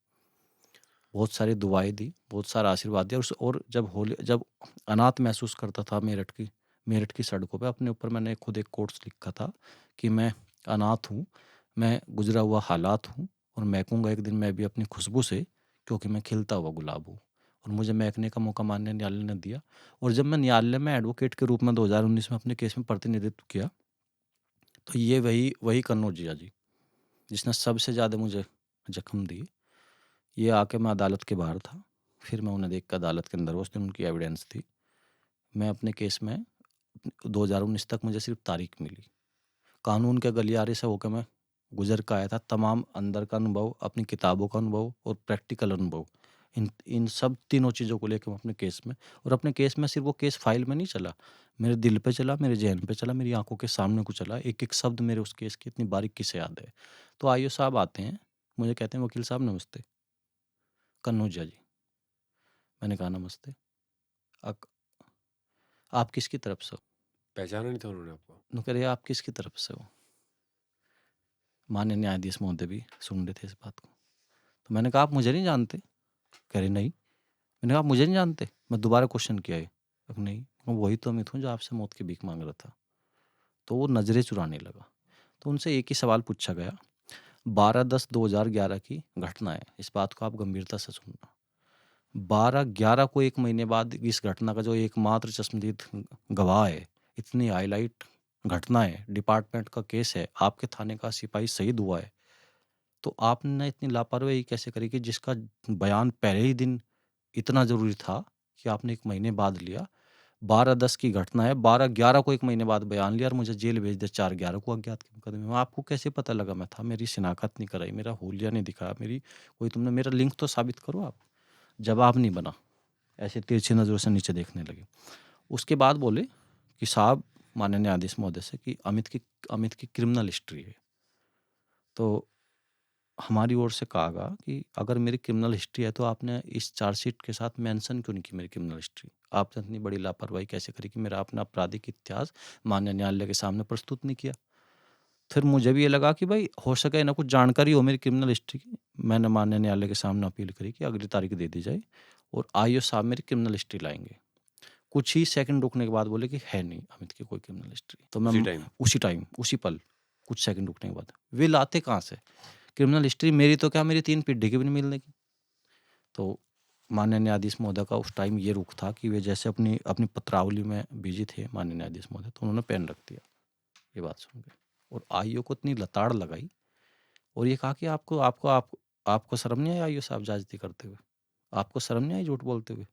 बहुत सारी दुआएँ दी, बहुत सारा आशीर्वाद दिया। और जब अनाथ महसूस करता था मेरठ की सड़कों पे, अपने ऊपर मैंने खुद एक कोट्स लिखा था कि मैं अनाथ हूँ, मैं गुज़रा हुआ हालात हूँ, और महकूँगा एक दिन मैं भी अपनी खुशबू से, क्योंकि मैं खिलता हुआ गुलाब हूँ। और मुझे महकने का मौका माननीय न्यायालय ने दिया। और जब मैं न्यायालय में एडवोकेट के रूप में 2019 में अपने केस में प्रतिनिधित्व किया, तो ये वही वही कन्नौज जिया जी, जिसने सबसे ज़्यादा मुझे ज़ख्म दिए, ये आके, मैं अदालत के बाहर था, फिर मैं उन्हें देख के अदालत के अंदर, उस दिन उनकी एविडेंस थी। मैं अपने केस में 2019 तक मुझे सिर्फ तारीख मिली। कानून के गलियारे से होकर मैं गुजर के आया था। तमाम अंदर का अनुभव, अपनी किताबों का अनुभव और प्रैक्टिकल अनुभव, इन इन सब तीनों चीज़ों को लेकर मैं अपने केस में, और अपने केस में सिर्फ वो केस फाइल में नहीं चला, मेरे दिल पे चला, मेरे ज़हन पे चला, मेरी आंखों के सामने को चला। एक-एक शब्द मेरे उस केस की इतनी बारीकी से याद है। तो आईओ साहब आते हैं, मुझे कहते हैं, वकील साहब नमस्ते। कन्नौजिया जी। मैंने कहा नमस्ते। अक आप किसकी तरफ से हो? पहचाना नहीं था उन्होंने आपको? वो कह रहे आप किसकी तरफ से हो? माननीय न्यायाधीश महोदय भी सुन रहे थे इस बात को। तो मैंने कहा आप मुझे नहीं जानते? कह रहे नहीं। मैंने कहा आप मुझे नहीं जानते? मैं दोबारा क्वेश्चन किया ये। नहीं। मैं वही तो अमित हूँ जो आपसे मौत की भीख माँग रहा था। तो वो नज़रें चुराने लगा। तो उनसे एक ही सवाल पूछा गया, 12/10/2011 की घटना है, इस बात को आप गंभीरता से सुनना। 12/11 को 1 महीने बाद इस घटना का जो एकमात्र चश्मदीद गवाह है, इतनी हाईलाइट घटना है, डिपार्टमेंट का केस है, आपके थाने का सिपाही शहीद हुआ है, तो आपने इतनी लापरवाही कैसे करी कि जिसका बयान पहले ही दिन इतना ज़रूरी था कि आपने 1 महीने बाद लिया। 12/10 की घटना है, 12/11 को 1 महीने बाद बयान लिया और मुझे जेल भेज दिया 4/11 को अज्ञात के मुकदमे में। आपको कैसे पता लगा मैं था? मेरी शिनाख्त नहीं कराई, मेरा हुलिया नहीं दिखाया, तुमने मेरा लिंक तो साबित करो आप। जवाब नहीं बना, ऐसे तिरछी नज़रों से नीचे देखने लगे। उसके बाद बोले कि साहब, माननीय न्यायाधीश महोदय से, कि अमित की क्रिमिनल हिस्ट्री है। तो हमारी ओर से कहा गया कि अगर मेरी क्रिमिनल हिस्ट्री है, तो आपने इस चार्जशीट के साथ मेंशन क्यों नहीं की मेरी क्रिमिनल हिस्ट्री? आपने इतनी बड़ी लापरवाही कैसे करी कि मेरा अपना आपराधिक इतिहास माननीय न्यायालय के सामने प्रस्तुत नहीं किया? फिर मुझे भी ये लगा कि भाई हो सके ना कुछ जानकारी हो मेरी क्रिमिनल हिस्ट्री की। मैंने माननीय न्यायालय के सामने अपील करी कि अगली तारीख दे दी जाए, और आईओ साहब मेरी क्रिमिनल हिस्ट्री लाएंगे। कुछ ही सेकंड रुकने के बाद बोले कि है नहीं अमित की कोई क्रिमिनल हिस्ट्री। तो उसी मैं टाइम? उसी टाइम, उसी पल, कुछ सेकंड रुकने के बाद, वे लाते कहाँ से क्रिमिनल हिस्ट्री? मेरी तो क्या, मेरी 3 पीढ़ी की भी नहीं मिलने की। तो माननीय न्यायाधीश महोदय का उस टाइम ये रुख था कि वे जैसे अपनी अपनी पत्रावली में बिजी थे माननीय न्यायाधीश महोदय, तो उन्होंने पेन रख दिया ये बात सुन के, और आईओ को इतनी लताड़ लगाई, और ये कहा कि आपको शर्म नहीं आई आईओ साहब ज्यादती करते हुए? आपको शर्म नहीं आई झूठ बोलते हुए?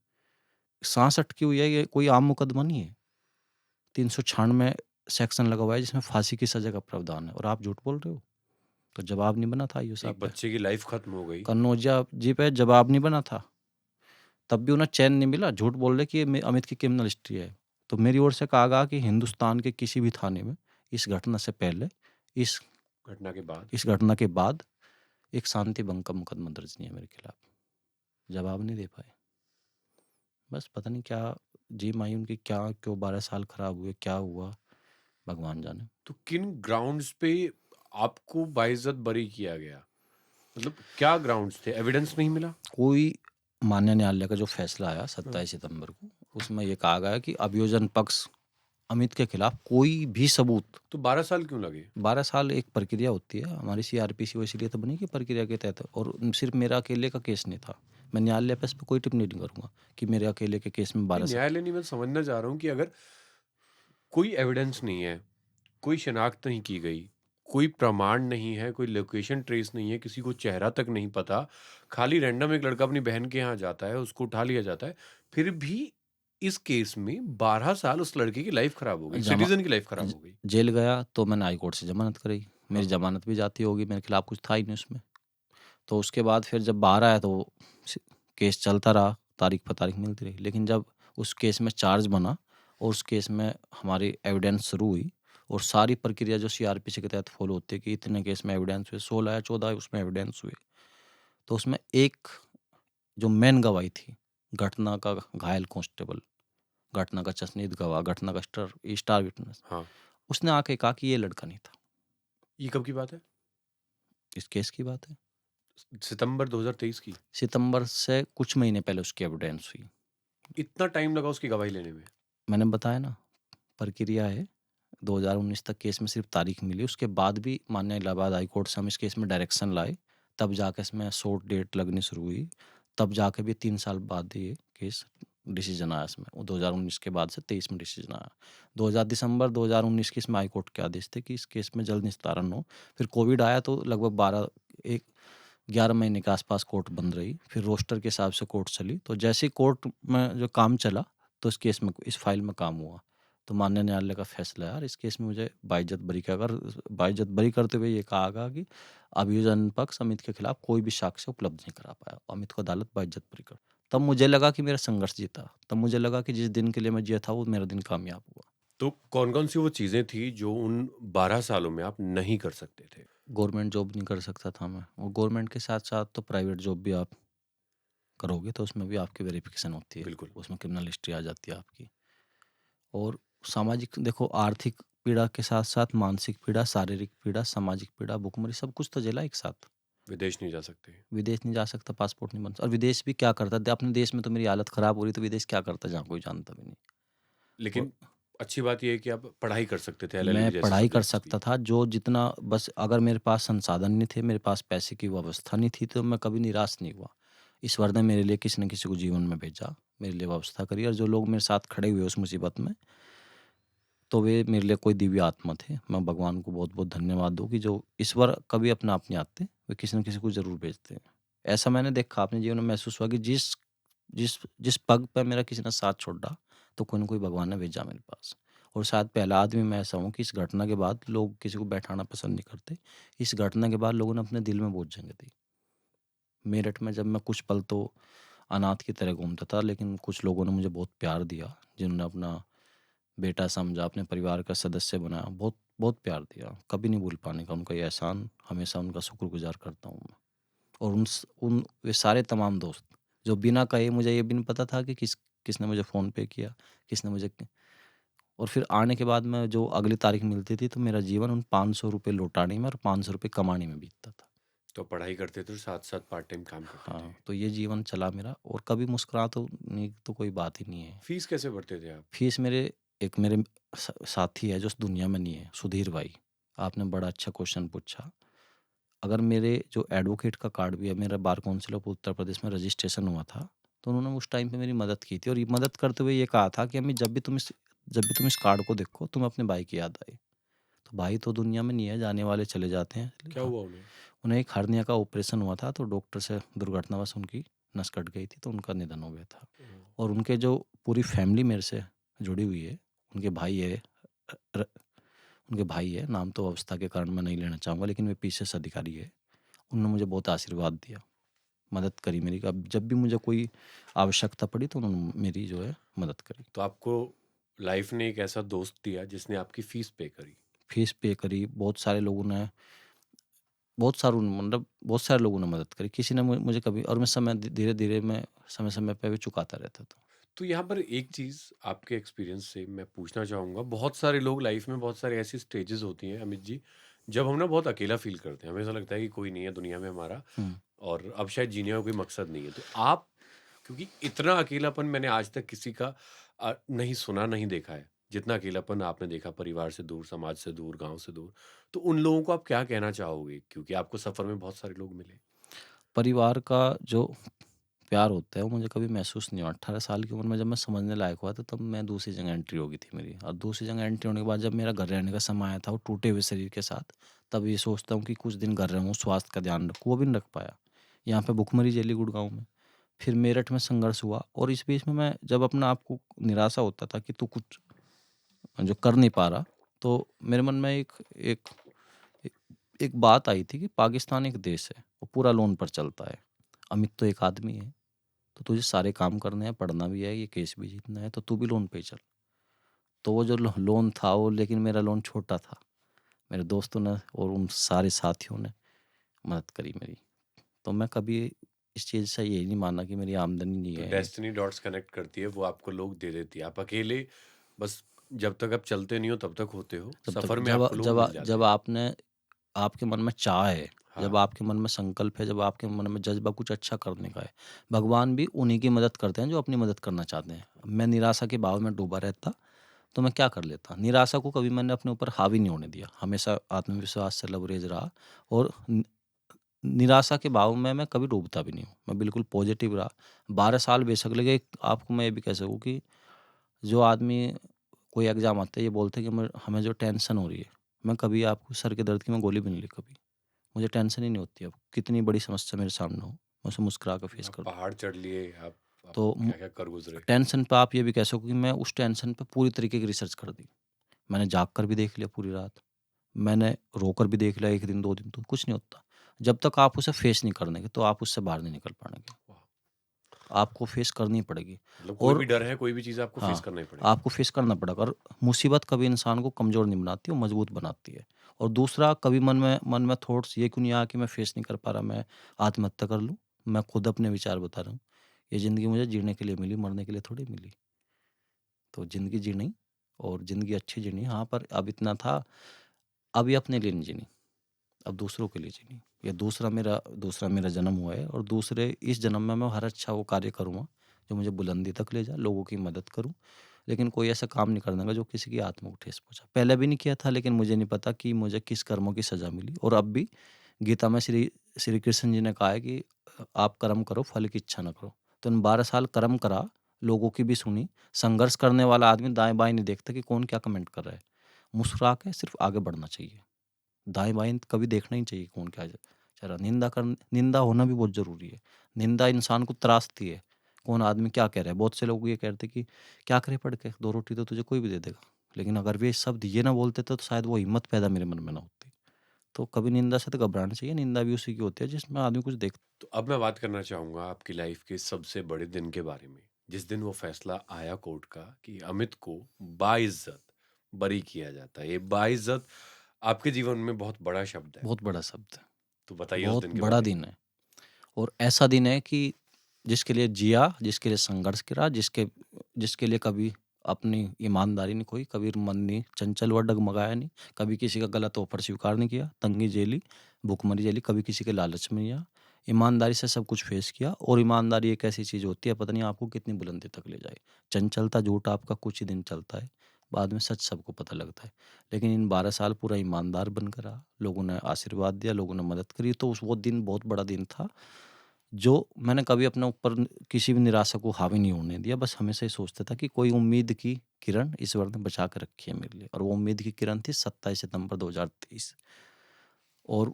सांस अटकी हुई है, ये कोई आम मुकदमा नहीं है। 396 सेक्शन लगा हुआ है जिसमें फांसी की सजा का प्रावधान है, और आप झूठ बोल रहे हो? तो जवाब नहीं बना था आईओ साहब एक पे। बच्चे की लाइफ खत्म हो गई। कन्नौजिया जी पे जवाब नहीं बना था। तब भी उन्हें चैन नहीं मिला, झूठ बोल रहे कि ये अमित की क्रिमिनल हिस्ट्री है। तो मेरी ओर से कहा गया कि हिंदुस्तान के किसी भी थाने में इस घटना से पहले, इस घटना के बाद? इस घटना के बाद, एक शांति भंग का मुकदमा दर्ज नहीं है मेरे खिलाफ। जवाब नहीं दे पाए। बस पता नहीं क्या जीम आई उनकी, क्या क्यों 12 साल खराब हुए, क्या हुआ भगवान जाने। तो किन ग्राउंड्स पे आपको बाइज्जत बरी किया गया? मतलब क्या ग्राउंड्स थे? एविडेंस नहीं मिला? कोई माननीय न्यायालय का जो फैसला आया 27 सितंबर को, उसमें ये कहा गया कि अभियोजन पक्ष अमित के खिलाफ कोई भी सबूत। तो 12 साल क्यों लगे? 12 साल एक प्रक्रिया होती है हमारी सीआरपीसी, वो इसलिए तो बनी कि प्रक्रिया के तहत, और सिर्फ मेरा अकेले का केस नहीं था। मैं न्यायालय पे इस पे कोई टिप्पणी नहीं करूंगा कि मेरे अकेले के केस में नहीं, 12 साल। न्यायालय नहीं, मैं समझना चाह रहा हूँ कि अगर कोई एविडेंस नहीं है, कोई शिनाख्त नहीं की गई, कोई प्रमाण नहीं है, कोई लोकेशन ट्रेस नहीं है, किसी को चेहरा तक नहीं पता, खाली रैंडम एक लड़का अपनी बहन के यहाँ जाता है, उसको उठा लिया जाता है, फिर भी इस केस में 12 साल उस लड़के की लाइफ खराब हो गई, जमा सिटीजन की लाइफ खराब ज- हो गई। जेल गया तो मैंने हाई कोर्ट से जमानत कराई। मेरी हाँ, जमानत भी जाती होगी, मेरे खिलाफ कुछ था ही नहीं उसमें। तो उसके बाद फिर जब बाहर आया तो स- केस चलता रहा, तारीख पर तारीख मिलती रही। लेकिन जब उस केस में चार्ज बना और उस केस में हमारी एविडेंस शुरू हुई, और सारी प्रक्रिया जो सीआरपीसी के तहत फॉलो होती है कि इतने केस में एविडेंस हुए, 16 या 14 उसमें एविडेंस हुए, तो उसमें एक जो मेन गवाही थी, घटना का घायल कांस्टेबल, घटना का चश्नीद गवाह, घटना का स्टार स्टार विटनेस, हाँ। उसने आके कहा कि ये लड़का नहीं था। ये कब की बात है? इस केस की बात है, सितंबर 2023 की? सितंबर से कुछ महीने पहले उसकी एविडेंस हुई। इतना टाइम लगा उसकी गवाही लेने में? मैंने बताया ना, प्रक्रिया है। 2019 तक केस में सिर्फ तारीख मिली, उसके बाद भी माननीय इलाहाबाद हाई कोर्ट से हम इस केस में डायरेक्शन लाए, तब जाके इसमें शॉर्ट डेट लगनी शुरू हुई, तब जाके भी 3 साल बाद ये केस डिसीजन आया इसमें। वो 2019 के बाद से 23 में डिसीजन आया। 2000 दिसंबर 2019 के इसमें हाई कोर्ट के आदेश थे कि इस केस में जल्द निस्तारण हो। फिर कोविड आया तो लगभग 11 महीने के आसपास कोर्ट बंद रही। फिर रोस्टर के हिसाब से कोर्ट चली, तो जैसे ही कोर्ट में जो काम चला तो इस केस में, इस फाइल में काम हुआ। तो माननीय न्यायालय का फैसला है यार, इस केस में मुझे बाइज्जत बरी कर बाइज्जत बरी करते हुए ये कहा गया कि अभियोजन पक्ष अमित के खिलाफ कोई भी साक्ष्य उपलब्ध नहीं करा पाया। अमित को अदालत बाइज्जत बरी कर। तब मुझे लगा कि मेरा संघर्ष जीता। तब मुझे लगा कि जिस दिन के लिए मैं जिया था वो मेरा दिन कामयाब हुआ। तो कौन-कौन सी वो चीज़ें थी जो उन 12 सालों में आप नहीं कर सकते थे? गवर्नमेंट जॉब नहीं कर सकता था मैं, और गवर्नमेंट के साथ साथ तो प्राइवेट जॉब भी आप करोगे तो उसमें भी आपकी वेरिफिकेशन होती है, बिल्कुल। उसमें क्रिमिनल हिस्ट्री आ जाती है आपकी। और सामाजिक देखो, आर्थिक पीड़ा के साथ साथ मानसिक पीड़ा, शारीरिक पीड़ा, सामाजिक पीड़ा, भुखमरी, सब कुछ तो झेला एक साथ। विदेश नहीं जा सकते। विदेश नहीं जा सकता, पासपोर्ट नहीं बन सकता, और विदेश भी क्या करता था, अपने देश में तो मेरी हालत खराब हो रही, तो विदेश क्या करता जहाँ कोई जानता भी नहीं। और लेकिन अच्छी बात ये है कि आप पढ़ाई कर सकते थे मैं एलएलबी जैसे पढ़ाई कर सब्जेक्ट्स की। सकता था, जो जितना बस, अगर मेरे पास संसाधन नहीं थे, मेरे पास पैसे की व्यवस्था नहीं थी, तो मैं कभी निराश नहीं हुआ। ईश्वर ने मेरे लिए किसी न किसी को जीवन में भेजा, मेरे लिए व्यवस्था करी, और जो लोग मेरे साथ खड़े हुए उस मुसीबत में, तो वे मेरे लिए कोई दिव्य आत्मा थे। मैं भगवान को बहुत बहुत धन्यवाद दूँ कि जो ईश्वर कभी अपने आप नहीं आते, वे किसी न किसी को ज़रूर भेजते हैं। ऐसा मैंने देखा, अपने जीवन में महसूस हुआ कि जिस जिस जिस पग पे मेरा किसी ने साथ छोड़ा, तो कोई न कोई भगवान ने भेजा मेरे पास। और शायद पहला आदमी मैं ऐसा हूँ कि इस घटना के बाद लोग किसी को बैठाना पसंद नहीं करते। इस घटना के बाद लोगों ने अपने दिल में बोझ जगह दी। मेरठ में जब मैं कुछ पल तो अनाथ की तरह घूमता था, लेकिन कुछ लोगों ने मुझे बहुत प्यार दिया, जिन्होंने अपना बेटा समझा, अपने परिवार का सदस्य बनाया, बहुत बहुत प्यार दिया। कभी नहीं भूल पाने का उनका ये एहसान, हमेशा उनका शुक्रगुज़ार करता हूँ मैं। और उन वे सारे तमाम दोस्त, जो बिना कहे, मुझे ये भी नहीं पता था कि किसने मुझे फ़ोन पे किया, किसने मुझे, और फिर आने के बाद में जो अगली तारीख मिलती थी, तो मेरा जीवन उन ₹500 लौटाने में और ₹500 कमाने में बीतता था। तो पढ़ाई करते थे और साथ-साथ पार्ट टाइम काम करते थे। हाँ, तो ये जीवन चला मेरा, और कभी मुस्कुरा तो नहीं, तो कोई बात ही नहीं है। फीस कैसे भरते थे आप? फीस मेरे साथी है जो इस दुनिया में नहीं है, सुधीर भाई। आपने बड़ा अच्छा क्वेश्चन पूछा। अगर मेरे जो एडवोकेट का कार्ड भी है, मेरा bar council of Uttar Pradesh में रजिस्ट्रेशन हुआ था, तो उन्होंने उस टाइम पे मेरी मदद की थी, और ये मदद करते हुए ये कहा था कि अम्मी, जब भी तुम इस कार्ड को देखो, तुम्हें अपने भाई की याद आए। तो भाई तो दुनिया में नहीं है, जाने वाले चले जाते हैं। क्या हाँ, हुआ उन्हें? उन्हें एक हर्निया का ऑपरेशन हुआ था, तो डॉक्टर से दुर्घटनावश उनकी नस कट गई थी, तो उनका निधन हो गया था। ओह! और उनके जो पूरी फैमिली मेरे से जुड़ी हुई है, उनके भाई है, अ, र उनके भाई है, नाम तो अवस्था के कारण मैं नहीं लेना चाहूँगा, लेकिन वे पीसीएस अधिकारी है। उन्होंने मुझे बहुत आशीर्वाद दिया, मदद करी मेरी। अब जब भी मुझे कोई आवश्यकता पड़ी, तो उन्होंने मेरी जो है मदद करी। तो आपको लाइफ ने एक ऐसा दोस्त दिया जिसने आपकी फीस पे करी। फीस पे करी, बहुत सारे लोगों ने मदद करी। किसी ने मुझे कभी, और मैं धीरे-धीरे मैं समय-समय पे भी चुकाता रहता था। तो यहाँ पर एक चीज़ आपके एक्सपीरियंस से मैं पूछना चाहूँगा, बहुत सारे लोग लाइफ में बहुत सारे ऐसी स्टेजेस होती हैं अमित जी, जब हम ना बहुत अकेला फ़ील करते हैं, हमें ऐसा लगता है कि कोई नहीं है दुनिया में हमारा हुँ। और अब शायद जीने का कोई मकसद नहीं है। तो आप क्योंकि इतना अकेलापन मैंने आज तक किसी का नहीं सुना, नहीं देखा है, जितना अकेलापन आपने देखा परिवार से दूर, समाज से दूर, गाँव से दूर। तो उन लोगों को आप क्या कहना चाहोगे? क्योंकि आपको सफ़र में बहुत सारे लोग मिले। परिवार का जो प्यार होता है वो मुझे कभी महसूस नहीं हुआ। 18 साल की उम्र में जब मैं समझने लायक हुआ था तब मैं दूसरी जगह एंट्री हो गई थी मेरी, और दूसरी जगह एंट्री होने के बाद जब मेरा घर रहने का समय आया था वो टूटे हुए शरीर के साथ, तब ये सोचता हूँ कि कुछ दिन घर रहूँ, स्वास्थ्य का ध्यान रखूँ, वो भी नहीं रख पाया। यहाँ पे भुखमरी झेली गुड़गाँव में, फिर मेरठ में संघर्ष हुआ, और इस बीच में मैं जब अपने आप को निराशा होता था कि तू कुछ जो कर नहीं पा रहा, तो मेरे मन में एक एक बात आई थी कि पाकिस्तान एक देश है, वो पूरा लोन पर चलता है। अमित तो एक आदमी है, तो तुझे सारे काम करने हैं, पढ़ना भी है, ये केस भी जीतना है, तो तू भी लोन पे ही चल। तो वो जो लोन था वो, लेकिन मेरा लोन छोटा था। मेरे दोस्तों ने और उन सारे साथियों ने मदद करी मेरी। तो मैं कभी इस चीज़ से यही नहीं माना कि मेरी आमदनी नहीं तो है। डेस्टिनी डॉट्स कनेक्ट करती है, वो आपको लोग दे देती है। आप अकेले बस जब तक आप चलते नहीं हो तब तक होते हो, जब तक सफ़र में जब आपको लोग जब मिल जाते जब हैं। आपने आपके मन में चाह है, जब हाँ, आपके मन में संकल्प है, जब आपके मन में जज़्बा कुछ अच्छा करने का है, भगवान भी उन्हीं की मदद करते हैं जो अपनी मदद करना चाहते हैं। मैं निराशा के भाव में डूबा रहता, तो मैं क्या कर लेता? निराशा को कभी मैंने अपने ऊपर हावी नहीं होने दिया। हमेशा आत्मविश्वास से लबरेज रहा, और निराशा के भाव में मैं कभी डूबता भी नहीं हूँ। मैं बिल्कुल पॉज़िटिव रहा। 12 साल बेशक लगे, आपको मैं ये भी कह सकूँ कि जो आदमी कोई एग्ज़ाम आता है, ये बोलते हैं कि मैं हमें जो टेंशन हो रही है, मैं कभी आपको सर के दर्द की मैं गोली भी नहीं ली कभी। मुझे टेंशन ही नहीं होती अब, कितनी बड़ी समस्या मेरे सामने हो, मैं उसे मुस्कुरा के फेस आप कर दूँ। पहाड़ चढ़ लिए, आप तो क्या-क्या कर गुज़रे। टेंशन पे आप ये भी कह सको कि मैं उस टेंशन पे पूरी तरीके की रिसर्च कर दी। मैंने जाग कर भी देख लिया पूरी रात, मैंने रोकर भी देख लिया 1 दिन 2 दिन, तो कुछ नहीं होता। जब तक आप उसे फेस नहीं करेंगे तो आप उससे बाहर नहीं निकल पाएँगे। वाह! आपको फेस करनी ही पड़ेगी। मतलब कोई और भी डर है, कोई भी चीज़ आपको फ़ेस हाँ, करना ही पड़ेगा। आपको फेस करना पड़ेगा, और मुसीबत कभी इंसान को कमज़ोर नहीं बनाती, वो मजबूत बनाती है। और दूसरा, कभी मन में थॉट्स ये क्यों नहीं आया कि मैं फेस नहीं कर पा रहा, मैं आत्महत्या कर लूँ? मैं खुद अपने विचार बता रहा हूँ। ये ज़िंदगी मुझे जीने के लिए मिली, मरने के लिए थोड़ी मिली। तो ज़िंदगी जीनी, और ज़िंदगी अच्छी जीनी। हाँ, पर अब इतना था, अब ये अपने लिए नहीं जीनी, अब दूसरों के लिए जीनी। ये दूसरा मेरा जन्म हुआ है, और दूसरे इस जन्म में मैं हर अच्छा वो कार्य करूँगा जो मुझे बुलंदी तक ले जाए, लोगों की मदद करूँ। लेकिन कोई ऐसा काम नहीं करने का जो किसी की आत्मा को ठेस पहुँचा। पहले भी नहीं किया था, लेकिन मुझे नहीं पता कि मुझे किस कर्मों की सज़ा मिली, और अब भी गीता में श्री श्री कृष्ण जी ने कहा है कि आप कर्म करो, फल की इच्छा ना करो। तो इन 12 साल कर्म करा, लोगों की भी सुनी। संघर्ष करने वाला आदमी दाएँ-बाएँ नहीं देखता कि कौन क्या कमेंट कर रहा है। मुस्कुरा के सिर्फ़ आगे बढ़ना चाहिए। दाएँ-बाएँ कभी देखना ही नहीं चाहिए कौन क्या चाह रहा। निंदा होना भी बहुत ज़रूरी है। निंदा इंसान को त्रासती है। कौन आदमी क्या कह रहा है? बहुत से लोग ये कहते हैं कि क्या करे पढ़ के? 2 रोटी तो तुझे कोई भी दे देगा। लेकिन अगर वे शब्द ये ना बोलते तो शायद वो हिम्मत पैदा मेरे मन में ना होती। तो कभी निंदा से तो घबराना चाहिए। निंदा भी उसी की होती है जिसमें आदमी कुछ देख। तो अब मैं बात करना चाहूँगा आपकी लाइफ़ के सबसे बड़े दिन के बारे में। जिस दिन वो फ़ैसला आया कोर्ट का कि अमित को बाइज़्ज़त बरी किया जाता है। ये बाइज़्ज़त आपके जीवन में बहुत बड़ा शब्द है। बहुत बड़ा शब्द है। तो बताइए उस बहुत दिन के बड़ा बारे में। दिन है, और ऐसा दिन है कि जिसके लिए जिया, जिसके लिए संघर्ष करा, जिसके जिसके लिए कभी अपनी ईमानदारी नहीं खोई, कभी मन नहीं चंचल हुआ, डगमगाया नहीं, कभी किसी का गलत ऑफ़र स्वीकार नहीं किया, तंगी झेली, भुखमरी झेली, कभी किसी के लालच में नहीं आया। ईमानदारी से सब कुछ फ़ेस किया, और ईमानदारी एक ऐसी चीज़ होती है, पता नहीं आपको कितनी बुलंदी तक ले जाए। चंचलता, झूठ आपका कुछ ही दिन चलता है, बाद में सच सबको पता लगता है। लेकिन इन 12 साल पूरा ईमानदार बनकर रहा, लोगों ने आशीर्वाद दिया, लोगों ने मदद करी, तो वो दिन बहुत बड़ा दिन था, जो मैंने कभी अपने ऊपर किसी भी निराशा को हावी नहीं होने दिया। बस हमेशा ये सोचता था कि कोई उम्मीद की किरण ईश्वर ने बचा के रखी है मेरे लिए, और वो उम्मीद की किरण थी 27 सितंबर 2023। और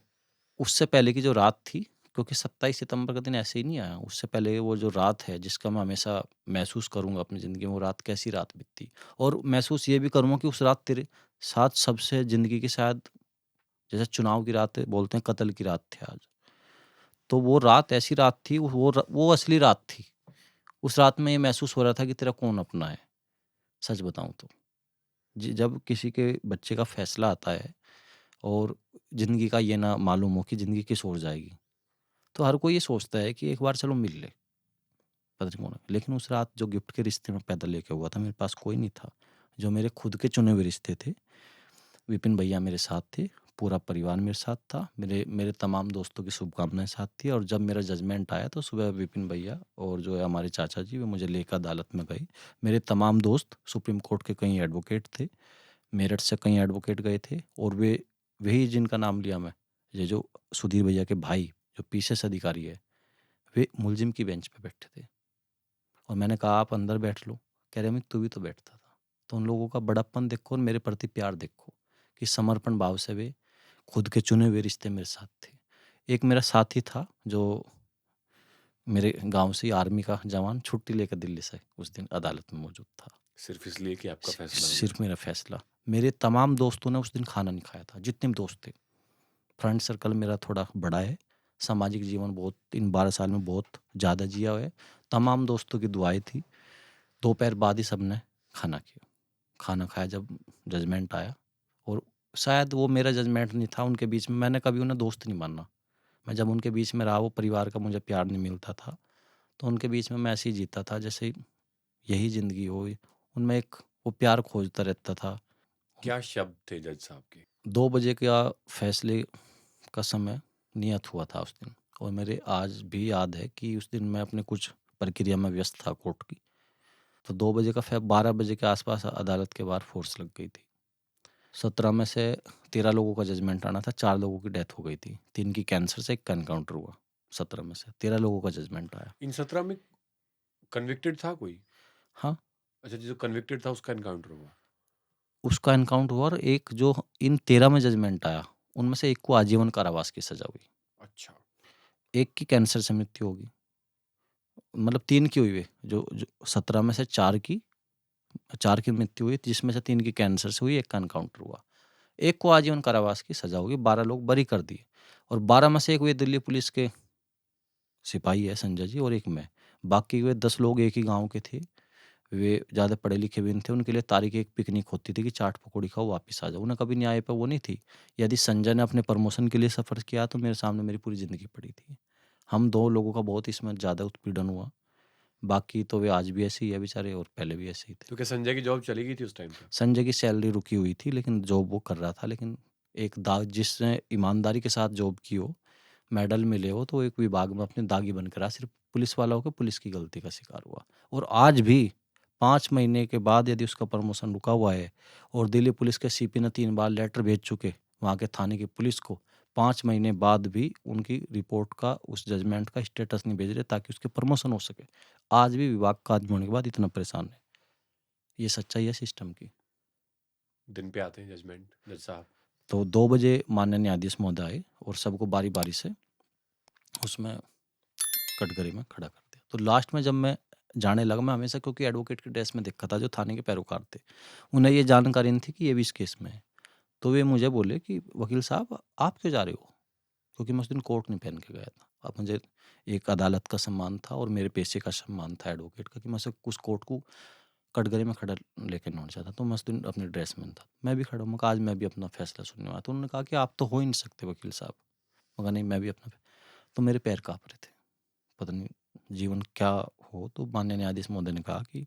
उससे पहले की जो रात थी, क्योंकि 27 सितंबर का दिन ऐसे ही नहीं आया, उससे पहले वो जो रात है जिसका मैं हमेशा महसूस करूँगा अपनी ज़िंदगी में, वो रात कैसी रात बीती, और महसूस ये भी करूँगा कि उस रात तेरे साथ सबसे ज़िंदगी की शायद, जैसे चुनाव की रात है, बोलते हैं कत्ल की रात थी आज। तो वो रात ऐसी रात थी, वो असली रात थी। उस रात में ये महसूस हो रहा था कि तेरा कौन अपना है, सच बताऊँ तो। जब किसी के बच्चे का फ़ैसला आता है, और ज़िंदगी का ये ना मालूम हो कि ज़िंदगी किस ओर जाएगी, तो हर कोई ये सोचता है कि एक बार चलो मिल ले, पता नहीं कौन है। लेकिन उस रात जो गिफ्ट के रिश्ते में पैदा लेके हुआ था, मेरे पास कोई नहीं था। जो मेरे खुद के चुने हुए रिश्ते थे, विपिन भैया मेरे साथ थे, पूरा परिवार मेरे साथ था, मेरे मेरे तमाम दोस्तों की शुभकामनाएँ साथ थी। और जब मेरा जजमेंट आया तो सुबह विपिन भैया और जो है हमारे चाचा जी, वो मुझे लेकर अदालत में गए। मेरे तमाम दोस्त सुप्रीम कोर्ट के कई एडवोकेट थे, मेरठ से कई एडवोकेट गए थे, और वे वही जिनका नाम लिया मैं, ये जो सुधीर भैया के भाई जो पीसीएस अधिकारी है, वे मुलजिम की बेंच पे बैठे थे। और मैंने कहा आप अंदर बैठ लो, कह रहे अमित तू भी तो बैठता था। तो उन लोगों का बड़प्पन देखो और मेरे प्रति प्यार देखो कि समर्पण भाव से वे खुद के चुने हुए रिश्ते मेरे साथ थे। एक मेरा साथी था जो मेरे गांव से ही आर्मी का जवान, छुट्टी लेकर दिल्ली से उस दिन अदालत में मौजूद था। सिर्फ इसलिए कि आपका फैसला हो गया। सिर्फ मेरा फैसला। मेरे तमाम दोस्तों ने उस दिन खाना नहीं खाया था, जितने भी दोस्त थे। फ्रेंड सर्कल मेरा थोड़ा बड़ा है, सामाजिक जीवन बहुत इन 12 साल में बहुत ज़्यादा जिया हुआ है। तमाम दोस्तों की दुआएं थी। दोपहर बाद ही सबने खाना किया। खाना खाया जब जजमेंट आया, और शायद वो मेरा जजमेंट नहीं था उनके बीच में, मैंने कभी उन्हें दोस्त नहीं माना। मैं जब उनके बीच में रहा, वो परिवार का मुझे प्यार नहीं मिलता था, तो उनके बीच में मैं ऐसे ही जीता था जैसे यही ज़िंदगी हो। उनमें एक वो प्यार खोजता रहता था। क्या शब्द थे जज साहब के? 2 बजे का फैसले का समय नियत हुआ था उस दिन, और मेरे आज भी याद है कि उस दिन मैं अपने कुछ प्रक्रिया में व्यस्त था कोर्ट की। तो 2 बजे का 12 बजे के आसपास अदालत के बाहर फोर्स लग गई थी। 17 में से 13 लोगों का जजमेंट आना था, 4 लोगों की डेथ हो गई थी, 3 की कैंसर से, 1 का एनकाउंटर हुआ। 17 में से 13 लोगों का जजमेंट आया। इन 17 में कन्विक्टेड था कोई? हाँ, अच्छा, जो कन्विक्टेड था उसका एनकाउंटर हुआ। उसका एनकाउंटर हुआ, और एक जो इन 13 में जजमेंट आया, उनमें से एक को आजीवन कारावास की सजा हुई, अच्छा। एक की कैंसर से मृत्यु होगी। मतलब 3 की हुई है, जो 17 में से 4 की मृत्यु हुई, जिसमें से 3 की कैंसर से हुई, 1 का एनकाउंटर हुआ। एक को आजीवन कारावास की सजा होगी, 12 लोग बरी कर दिए, और 12 में से एक वे दिल्ली पुलिस के सिपाही है संजय जी, और एक मैं। बाकी वे 10 लोग एक ही गाँव के थे। वे ज़्यादा पढ़े लिखे भी नहीं थे। उनके लिए तारीख एक पिकनिक होती थी कि चाट पकौड़ी खाओ वापस आ जाओ। उन्हें कभी न्याय पे वो नहीं थी। यदि संजय ने अपने प्रमोशन के लिए सफ़र किया तो मेरे सामने मेरी पूरी ज़िंदगी पड़ी थी। हम 2 लोगों का बहुत इसमें ज़्यादा उत्पीड़न हुआ। बाकी तो वे आज भी ऐसे ही है बेचारे, और पहले भी ऐसे ही थे। तो क्या संजय की जॉब चली गई थी उस टाइम पे? संजय की सैलरी रुकी हुई थी, लेकिन जॉब वो कर रहा था। लेकिन एक दाग, जिसने ईमानदारी के साथ जॉब की हो, मेडल मिले हो, तो एक विभाग में अपने दागी बनकर रहा। सिर्फ पुलिस वाला होकर पुलिस की गलती का शिकार हुआ। और आज भी 5 महीने के बाद यदि उसका प्रमोशन रुका हुआ है, और दिल्ली पुलिस के सीपी ने 3 बार लेटर भेज चुके वहाँ के थाने की पुलिस को, 5 महीने बाद भी उनकी रिपोर्ट का, उस जजमेंट का स्टेटस नहीं भेज रहे ताकि उसके प्रमोशन हो सके। आज भी विभाग का आदमी होने के बाद इतना परेशान है। ये सच्चाई है सिस्टम की। दिन पे आते हैं जजमेंट जज साहब। तो 2 बजे माननीय न्यायाधीश महोदय आए और सबको बारी-बारी से उसमें कटघरे में खड़ा कर दिया। तो लास्ट में जब मैं जाने लगा, मैं हमेशा क्योंकि एडवोकेट की ड्रेस में देखा था जो थाने के पैरोकार थे, उन्हें ये जानकारी नहीं थी कि ये भी इस केस में है। तो वे मुझे बोले कि वकील साहब आप क्यों जा रहे हो? क्योंकि मैं उस दिन कोट नहीं पहन के गया था। अब मुझे एक अदालत का सम्मान था और मेरे पेशे का सम्मान था एडवोकेट का, कि मैं उसे उस कोर्ट को कटघरे में खड़ा लेके नहीं चाहता। तो मैं उस दिन अपने ड्रेस में था। मैं भी खड़ा हूँ, मैं कहा आज मैं भी अपना फैसला सुनने वाला। तो उन्होंने कहा कि आप तो हो ही नहीं सकते वकील साहब। मैं कहा नहीं, मैं भी अपना। तो मेरे पैर काँप रहे थे। पता नहीं जीवन क्या हो। तो माननीय न्यायाधीश महोदय ने कहा कि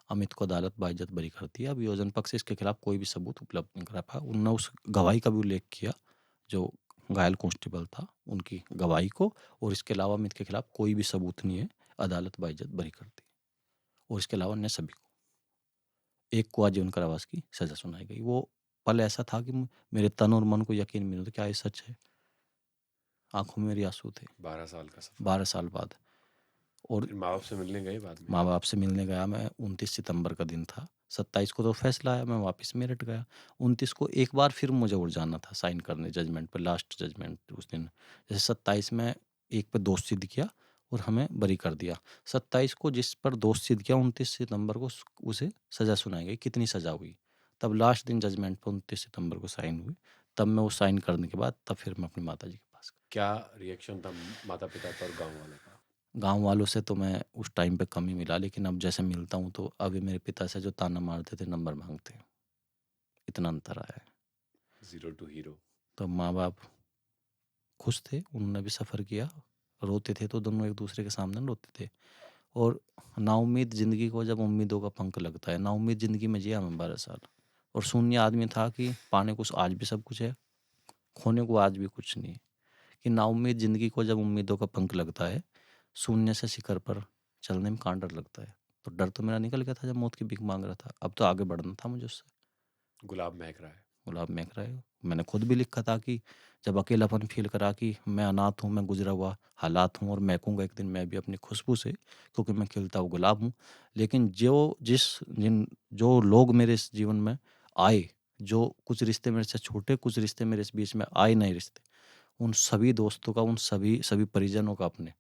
अमित को अदालत बाइज्जत बरी करती है। अब योजन पक्ष से इसके खिलाफ कोई भी सबूत उपलब्ध नहीं करा पाया। उन्होंने उस गवाही का भी उल्लेख किया जो घायल कांस्टेबल था, उनकी गवाही को, और इसके अलावा अमित के खिलाफ कोई भी सबूत नहीं है, अदालत बाइज्जत बरी करती है। और इसके अलावा अन्य सभी को, एक को आजीवन कारावास की सजा सुनाई गई। वो पल ऐसा था कि मेरे तन और मन को यकीन नहीं होता, क्या ये सच है? आंखों में मेरी आंसू थे। 12 साल का सफर। 12 साल बाद। और फिर माँ बाप से मिलने गए बाद में? माँ बाप से मिलने गया मैं। 29 सितंबर का दिन था। 27 को तो फैसला आया, मैं वापस मेरठ गया। 29 को एक बार फिर मुझे उड़ जाना था साइन करने जजमेंट पर, लास्ट जजमेंट उस दिन। जैसे 27 में एक पे दोष सिद्ध किया और हमें बरी कर दिया। 27 को जिस पर दोष सिद्ध किया, 29 सितंबर को उसे सज़ा सुनाई गई। कितनी सज़ा हुई, तब लास्ट दिन जजमेंट पर 29 सितंबर को साइन हुई। तब मैं वो साइन करने के बाद तब फिर मैं अपनी माता जी के पास गया। क्या रिएक्शन था माता पिता का और गांव वालों का? गाँव वालों से तो मैं उस टाइम पे कम ही मिला, लेकिन अब जैसे मिलता हूँ तो अभी मेरे पिता से जो ताना मारते थे, नंबर माँगते हैं। इतना अंतर आया है। Zero to hero. तो माँ-बाप खुश थे, उन्होंने भी सफ़र किया। रोते थे तो दोनों एक-दूसरे के सामने रोते थे। और नाउम्मीद ज़िंदगी को जब उम्मीदों का पंख लगता है, नाउम्मीद ज़िंदगी में जिया मैं 12 साल। और शून्य आदमी था कि पाने कुछ आज भी सब कुछ है, खोने को आज भी कुछ नहीं है। कि नाउम्मीद ज़िंदगी को जब उम्मीदों का पंख लगता है, शून्य से शिखर पर चलने में कहाँ डर लगता है। तो डर तो मेरा निकल गया था जब मौत की भीख माँग रहा था, अब तो आगे बढ़ना था मुझे उससे। गुलाब महक रहा है। गुलाब महक रहा है। मैंने खुद भी लिखा था कि जब अकेलापन फ़ील करा कि मैं अनाथ हूँ, मैं गुज़रा हुआ हालात हूँ और महकूँगा एक दिन मैं भी अपनी खुशबू से, क्योंकि मैं खिलता हुआ गुलाब हूँ। लेकिन जो लोग मेरे इस जीवन में आए, जो कुछ रिश्ते मेरे से छूटे, कुछ रिश्ते मेरे इस बीच में आए नए रिश्ते, उन सभी दोस्तों का, उन सभी परिजनों का अपने,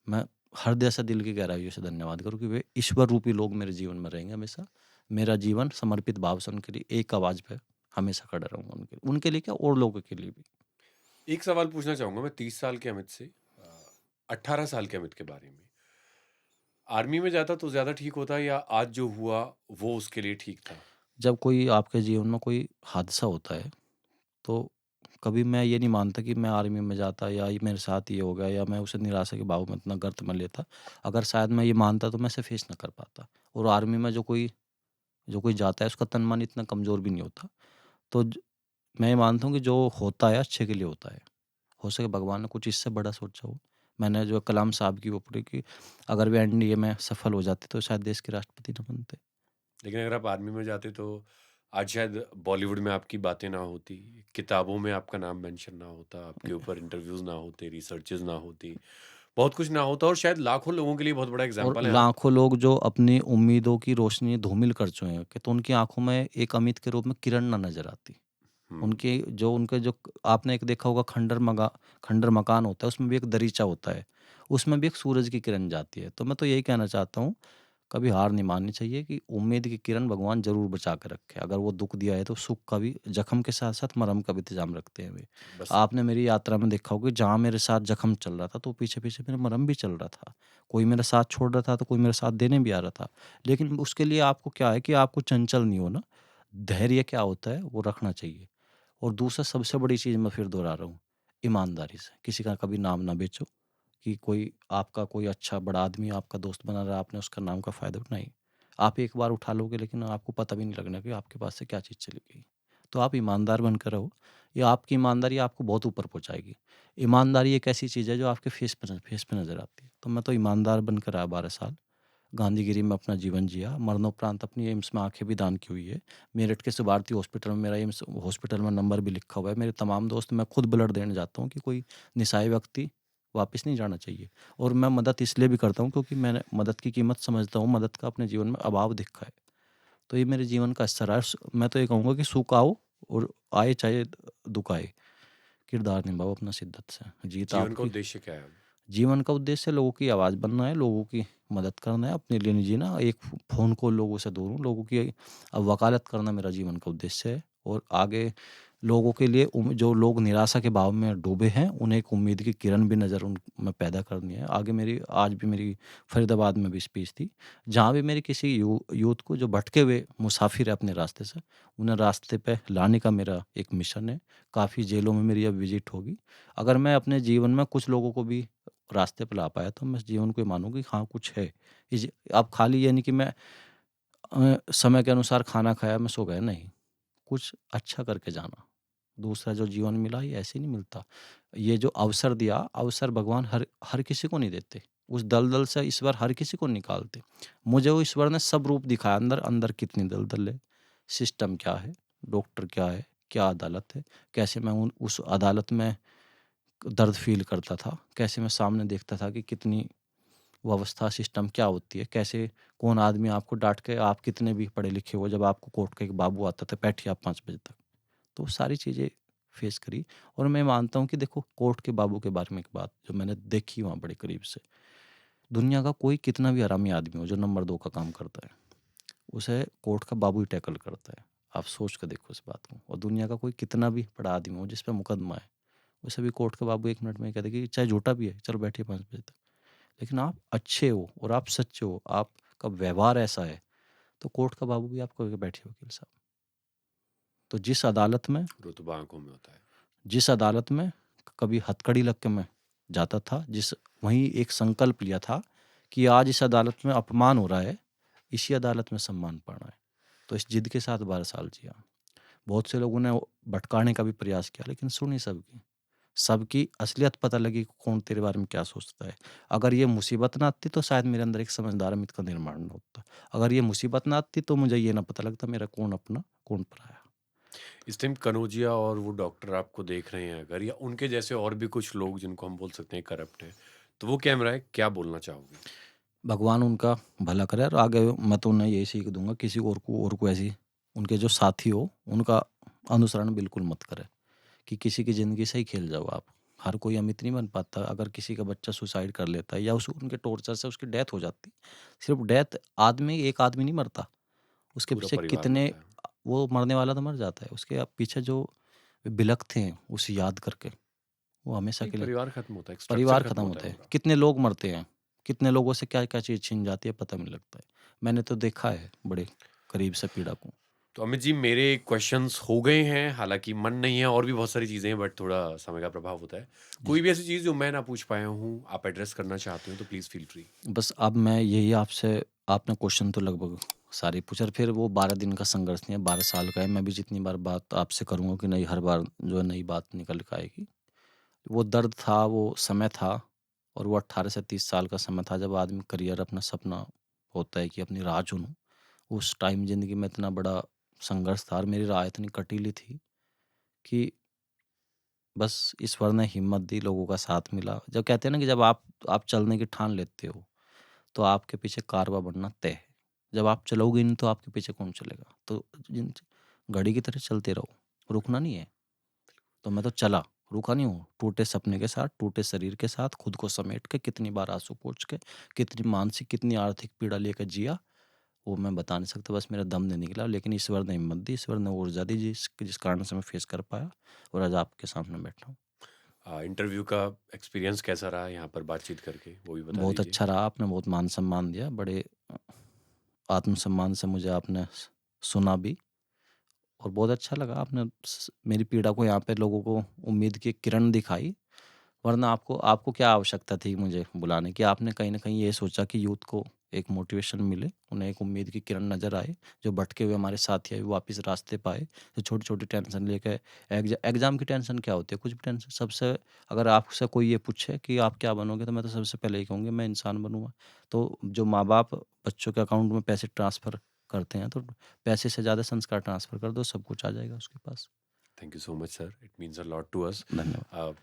मैं हृदय से, दिल की गहराइयों से धन्यवाद करूँ कि वे ईश्वर रूपी लोग मेरे जीवन में रहेंगे हमेशा। मेरा जीवन समर्पित भाव से उनके लिए एक आवाज़ पे हमेशा खड़ा रहूँगा उनके लिए क्या, और लोगों के लिए भी। एक सवाल पूछना चाहूँगा मैं 30 साल के अमित से 18 साल के अमित के बारे में। आर्मी में जाता तो ज़्यादा ठीक होता या आज जो हुआ वो उसके लिए ठीक था? जब कोई आपके जीवन में कोई हादसा होता है, तो कभी मैं ये नहीं मानता कि मैं आर्मी में जाता या ये मेरे साथ ये हो गया या मैं उसे निराशा के भाव में इतना गर्त में लेता। अगर शायद मैं ये मानता तो मैं इसे फेस ना कर पाता। और आर्मी में जो कोई जाता है उसका तन मन इतना कमज़ोर भी नहीं होता। तो मैं ये मानता हूँ कि जो होता है अच्छे के लिए होता है। हो सके भगवान ने कुछ इससे बड़ा सोचा हो। मैंने जो कलाम साहब की वो पढ़ी कि अगर वे एनडीए में सफल हो जाते तो शायद देश के राष्ट्रपति न बनते। लेकिन अगर आप आर्मी में जाते तो आज शायद बॉलीवुड में आपकी बातें ना होती, किताबों में आपका नाम मेंशन ना होता, आपके ऊपर इंटरव्यूज़ ना होते, रिसर्चेज़ ना होती, बहुत कुछ ना होता और शायद लाखों लोगों के लिए बहुत बड़ा और एग्ज़ाम्पल हैं आप। लाखों लोग जो अपनी उम्मीदों की रोशनी धूमिल कर चुके हैं कि तो उनकी आँखों में एक अमित के रूप में किरण ना नज़र आती। हुँ। उनके जो आपने एक देखा होगा खंडर मकान होता है, उसमें भी एक दरीचा होता है, उसमें भी एक सूरज की किरण जाती है। तो मैं तो यही कहना चाहता हूँ, कभी हार नहीं माननी चाहिए कि उम्मीद की किरण भगवान ज़रूर बचा के रखे। अगर वो दुःख दिया है तो सुख का भी, जख्म के साथ-साथ मरहम का भी इंतज़ाम रखते हैं वे। बस आपने मेरी यात्रा में देखा होगा जहाँ मेरे साथ जख्म चल रहा था, तो पीछे-पीछे मेरा मरहम भी चल रहा था। कोई मेरा साथ छोड़ रहा था, तो कोई मेरा साथ देने भी आ रहा था। लेकिन उसके लिए आपको क्या है कि आपको चंचल नहीं होना, धैर्य क्या होता है वो रखना चाहिए। और दूसरा सबसे बड़ी चीज़ मैं फिर दोहरा रहा हूँ, ईमानदारी से। किसी का कभी नाम ना बेचो कि कोई अच्छा बड़ा आदमी आपका दोस्त बना रहा है, आपने उसका नाम का फ़ायदा नहीं। आप एक बार उठा लोगे लेकिन आपको पता भी नहीं लगना कि आपके पास से क्या चीज़ चली गई। तो आप ईमानदार बनकर रहो, या आपकी ईमानदारी आपको बहुत ऊपर पहुँचाएगी। ईमानदारी एक ऐसी चीज़ है जो आपके फेस पे नज़र आती है। तो मैं तो ईमानदार बनकर रहा 12 साल। गांधीगिरी में अपना जीवन जिया, मरणोपरांत अपनी एम्स में आँखें भी दान की हुई है। मेरठ के सुभारती हॉस्पिटल में मेरा एम्स हॉस्पिटल में नंबर भी लिखा हुआ है। मेरे तमाम दोस्त, मैं खुद ब्लड देने जाता हूँ कि कोई निस्सहाय व्यक्ति वापस नहीं जाना चाहिए। और मैं मदद इसलिए भी करता हूँ क्योंकि मैंने मदद की कीमत समझता हूँ, मदद का अपने जीवन में अभाव दिखा है। तो ये मेरे जीवन का हिस्सा रहा है। मैं तो ये कहूँगा कि सुख आओ और आए चाहे दुःख आए, किरदार निभाओ अपना शिद्दत से। जीत जीवन का आपकी। उद्देश्य क्या है अब? जीवन का उद्देश्य लोगों की आवाज़ बनना है, लोगों की मदद करना है, अपने लिए नहीं जीना। एक फ़ोन कॉल लोगों से दूर हूँ, लोगों की वकालत करना मेरा जीवन का उद्देश्य है। और आगे लोगों के लिए जो लोग निराशा के भाव में डूबे हैं, उन्हें एक उम्मीद की किरण भी नज़र उन में पैदा करनी है। आगे मेरी आज भी मेरी फरीदाबाद में भी स्पीच थी, जहाँ भी मेरी किसी यूथ को जो भटके हुए मुसाफिर है अपने रास्ते से, उन्हें रास्ते पे लाने का मेरा एक मिशन है। काफ़ी जेलों में मेरी अब विज़िट होगी। अगर मैं अपने जीवन में कुछ लोगों को भी रास्ते पे ला पाया तो मैं इस जीवन को ये मानूँ कि हाँ, कुछ है। अब खाली ये नहीं कि मैं समय के अनुसार खाना खाया मैं सो गया, नहीं। कुछ अच्छा करके जाना। दूसरा जो जीवन मिला ये ऐसे नहीं मिलता। ये जो अवसर दिया, अवसर भगवान हर हर किसी को नहीं देते। उस दलदल से ईश्वर हर किसी को निकालते। मुझे वो ईश्वर ने सब रूप दिखाया, अंदर अंदर कितनी दलदल है, सिस्टम क्या है, डॉक्टर क्या है, क्या अदालत है, कैसे मैं उस अदालत में दर्द फ़ील करता था, कैसे मैं सामने देखता था कि कितनी व्यवस्था सिस्टम क्या होती है, कैसे कौन आदमी आपको डाँट के, आप कितने भी पढ़े लिखे हो, जब आपको कोर्ट का एक बाबू आता था, बैठिए आप 5 बजे तक। तो वो सारी चीज़ें फेस करी। और मैं मानता हूँ कि देखो, कोर्ट के बाबू के बारे में एक बात जो मैंने देखी वहाँ बड़े करीब से, दुनिया का कोई कितना भी हरामी आदमी हो जो नंबर 2 का काम करता है, उसे कोर्ट का बाबू ही टैकल करता है। आप सोच के देखो इस बात को। और दुनिया का कोई कितना भी बड़ा आदमी हो जिस पे मुकदमा है, उसे भी कोर्ट का बाबू 1 मिनट में कह देगा कि चाहे झूठा भी है, चलो बैठिए 5 बजे तक। लेकिन आप अच्छे हो और आप सच्चे हो, आपका व्यवहार ऐसा है, तो कोर्ट का बाबू भी आपको कहेगा बैठिए वकील साहब। तो रुतबा आँखों में होता है। जिस अदालत में कभी हथकड़ी लग के मैं जाता था, वहीं एक संकल्प लिया था कि आज इस अदालत में अपमान हो रहा है, इसी अदालत में सम्मान पाना है। तो इस जिद के साथ 12 साल जिया। बहुत से लोगों ने वो भटकाने का भी प्रयास किया, लेकिन सुनी सबकी। सबकी असलियत पता लगी कि कौन तेरे बारे में क्या सोचता है। अगर ये मुसीबत ना आती तो शायद मेरे अंदर एक समझदार अमित का निर्माण ना होता। अगर ये मुसीबत ना आती तो मुझे ये ना पता लगता मेरा कौन अपना, कौन पराया। इस टाइम कनौजिया और वो डॉक्टर आपको देख रहे हैं अगर, या उनके जैसे और भी कुछ लोग जिनको हम बोल सकते हैं करप्ट हैं, तो वो कैमरा है, क्या बोलना चाहोगे? भगवान उनका भला करे और आगे मैं तो उन्हें यही सीख दूँगा किसी और को ऐसी उनके जो साथी हो, उनका अनुसरण बिल्कुल मत करें कि किसी की ज़िंदगी से ही खेल जाओ आप। हर कोई अमित नहीं बन पाता। अगर किसी का बच्चा सुसाइड कर लेता है या उनके टॉर्चर से उसकी डेथ हो जाती है। सिर्फ़ डेथ आदमी एक आदमी नहीं मरता, उसके पूरा पीछे परिवार कितने मरता है। वो मरने वाला तो मर जाता है। उसके पीछे जो बिलखते हैं उसे याद करके, वो हमेशा एक के लिए परिवार खत्म होता है, एक स्ट्रक्चर परिवार खत्म खत्म होता है होते हैं। पूरा। कितने लोग मरते हैं, कितने लोगों से क्या-क्या चीज़ छिन जाती है पता भी नहीं लगता है। मैंने तो देखा है बड़े करीब से पीड़ा को। तो अमित जी, मेरे क्वेश्चंस हो गए हैं, हालाँकि मन नहीं है, और भी बहुत सारी चीज़ें हैं, बट थोड़ा समय का प्रभाव होता है। जी। कोई भी ऐसी चीज़ जो मैं ना पूछ पाया हूँ, आप एड्रेस करना चाहते हो तो प्लीज़ फ़ील फ्री। बस अब मैं यही आपसे आपने क्वेश्चन तो लगभग सारे पूछे और फिर वो 12 दिन का संघर्ष नहीं है, 12 साल का है। मैं भी जितनी बार बात आपसे करूँगा कि नहीं हर बार जो है नई बात निकल के आएगी। वो दर्द था, वो समय था और वो 18 से 30 साल का समय था जब आदमी करियर अपना सपना होता है कि अपनी राह चुनूँ। उस टाइम ज़िंदगी में इतना बड़ा संघर्ष था और मेरी राह इतनी कटीली थी कि बस ईश्वर ने हिम्मत दी, लोगों का साथ मिला। जब कहते हैं ना कि जब आप चलने की ठान लेते हो, तो आपके पीछे कारवां बनना तय है। जब आप चलोगे नहीं तो आपके पीछे कौन चलेगा? तो जिन घड़ी की तरह चलते रहो, रुकना नहीं है। तो मैं तो चला, रुका नहीं हूँ। टूटे सपने के साथ, टूटे शरीर के साथ, खुद को समेट के, कितनी बार आँसू पोंछ के, कितनी मानसिक, कितनी आर्थिक पीड़ा लेकर जिया, वो मैं बता नहीं सकता। बस मेरा दम नहीं निकला, लेकिन ईश्वर ने हिम्मत दी, ईश्वर ने ऊर्जा दी जिस कारण से मैं फेस कर पाया और आज आपके सामने बैठा हूँ। इंटरव्यू का एक्सपीरियंस कैसा रहा यहाँ पर बातचीत करके, वो भी बता बहुत दीजिए। अच्छा रहा, आपने बहुत मान-सम्मान दिया, बड़े आत्मसम्मान से मुझे आपने सुना भी और बहुत अच्छा लगा। आपने मेरी पीड़ा को यहाँ पे लोगों को उम्मीद की किरण दिखाई, वरना आपको आपको क्या आवश्यकता थी मुझे बुलाने की? आपने कहीं न कहीं ये सोचा कि यूथ को एक मोटिवेशन मिले, उन्हें एक उम्मीद की किरण नज़र आए, जो भटके हुए हमारे साथी हैं, वो वापस रास्ते पाएँ, जो छोटी-छोटी टेंशन लेके एग्ज़ाम की टेंशन क्या होती है? कुछ भी टेंशन सबसे अगर आपसे कोई ये पूछे कि आप क्या बनोगे? तो मैं तो सबसे पहले यही कहूँगी मैं इंसान बनूँगा। तो जो माँ-बाप बच्चों के अकाउंट में पैसे ट्रांसफ़र करते हैं, तो पैसे से ज़्यादा संस्कार ट्रांसफ़र कर दो, सब कुछ आ जाएगा उसके पास। Thank you so much sir, it means a lot to us. धन्यवाद।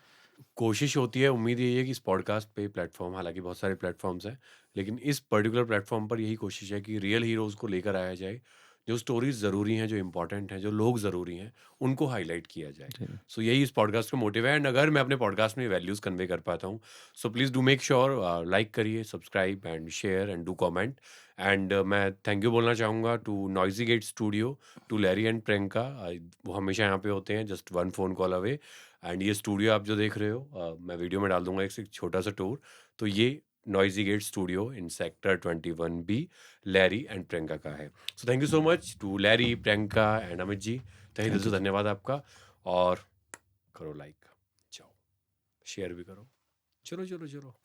कोशिश होती है, उम्मीद यही है कि इस पॉडकास्ट पे प्लेटफॉर्म, हालांकि बहुत सारे प्लेटफॉर्म्स हैं, लेकिन इस पर्टिकुलर प्लेटफॉर्म पर यही कोशिश है कि रियल हीरोज़ को लेकर आया जाए, जो स्टोरीज ज़रूरी हैं, जो इंपॉर्टेंट हैं, जो लोग ज़रूरी हैं, उनको हाईलाइट किया जाए। जी, सो यही इस पॉडकास्ट का मोटिव है, एंड अगर मैं अपने पॉडकास्ट में वैल्यूज़ कन्वे कर पाता हूँ, so please do make sure, like करिए, subscribe and share and do comment. And मैं थैंक यू बोलना चाहूँगा to noisy gate studio, to Larry and Priyanka. वो हमेशा यहाँ पे होते हैं, just one phone call away. And ये स्टूडियो आप जो देख रहे हो, मैं वीडियो में डाल दूंगा एक छोटा सा टूर। तो ये noisy gate studio in sector 21B, Larry and Priyanka का है। So thank you so much to Larry, Priyanka and Amit ji. तहे दिल थैंक से यू। धन्यवाद आपका। और करो लाइक, जाओ शेयर भी करो। चलो चलो चलो।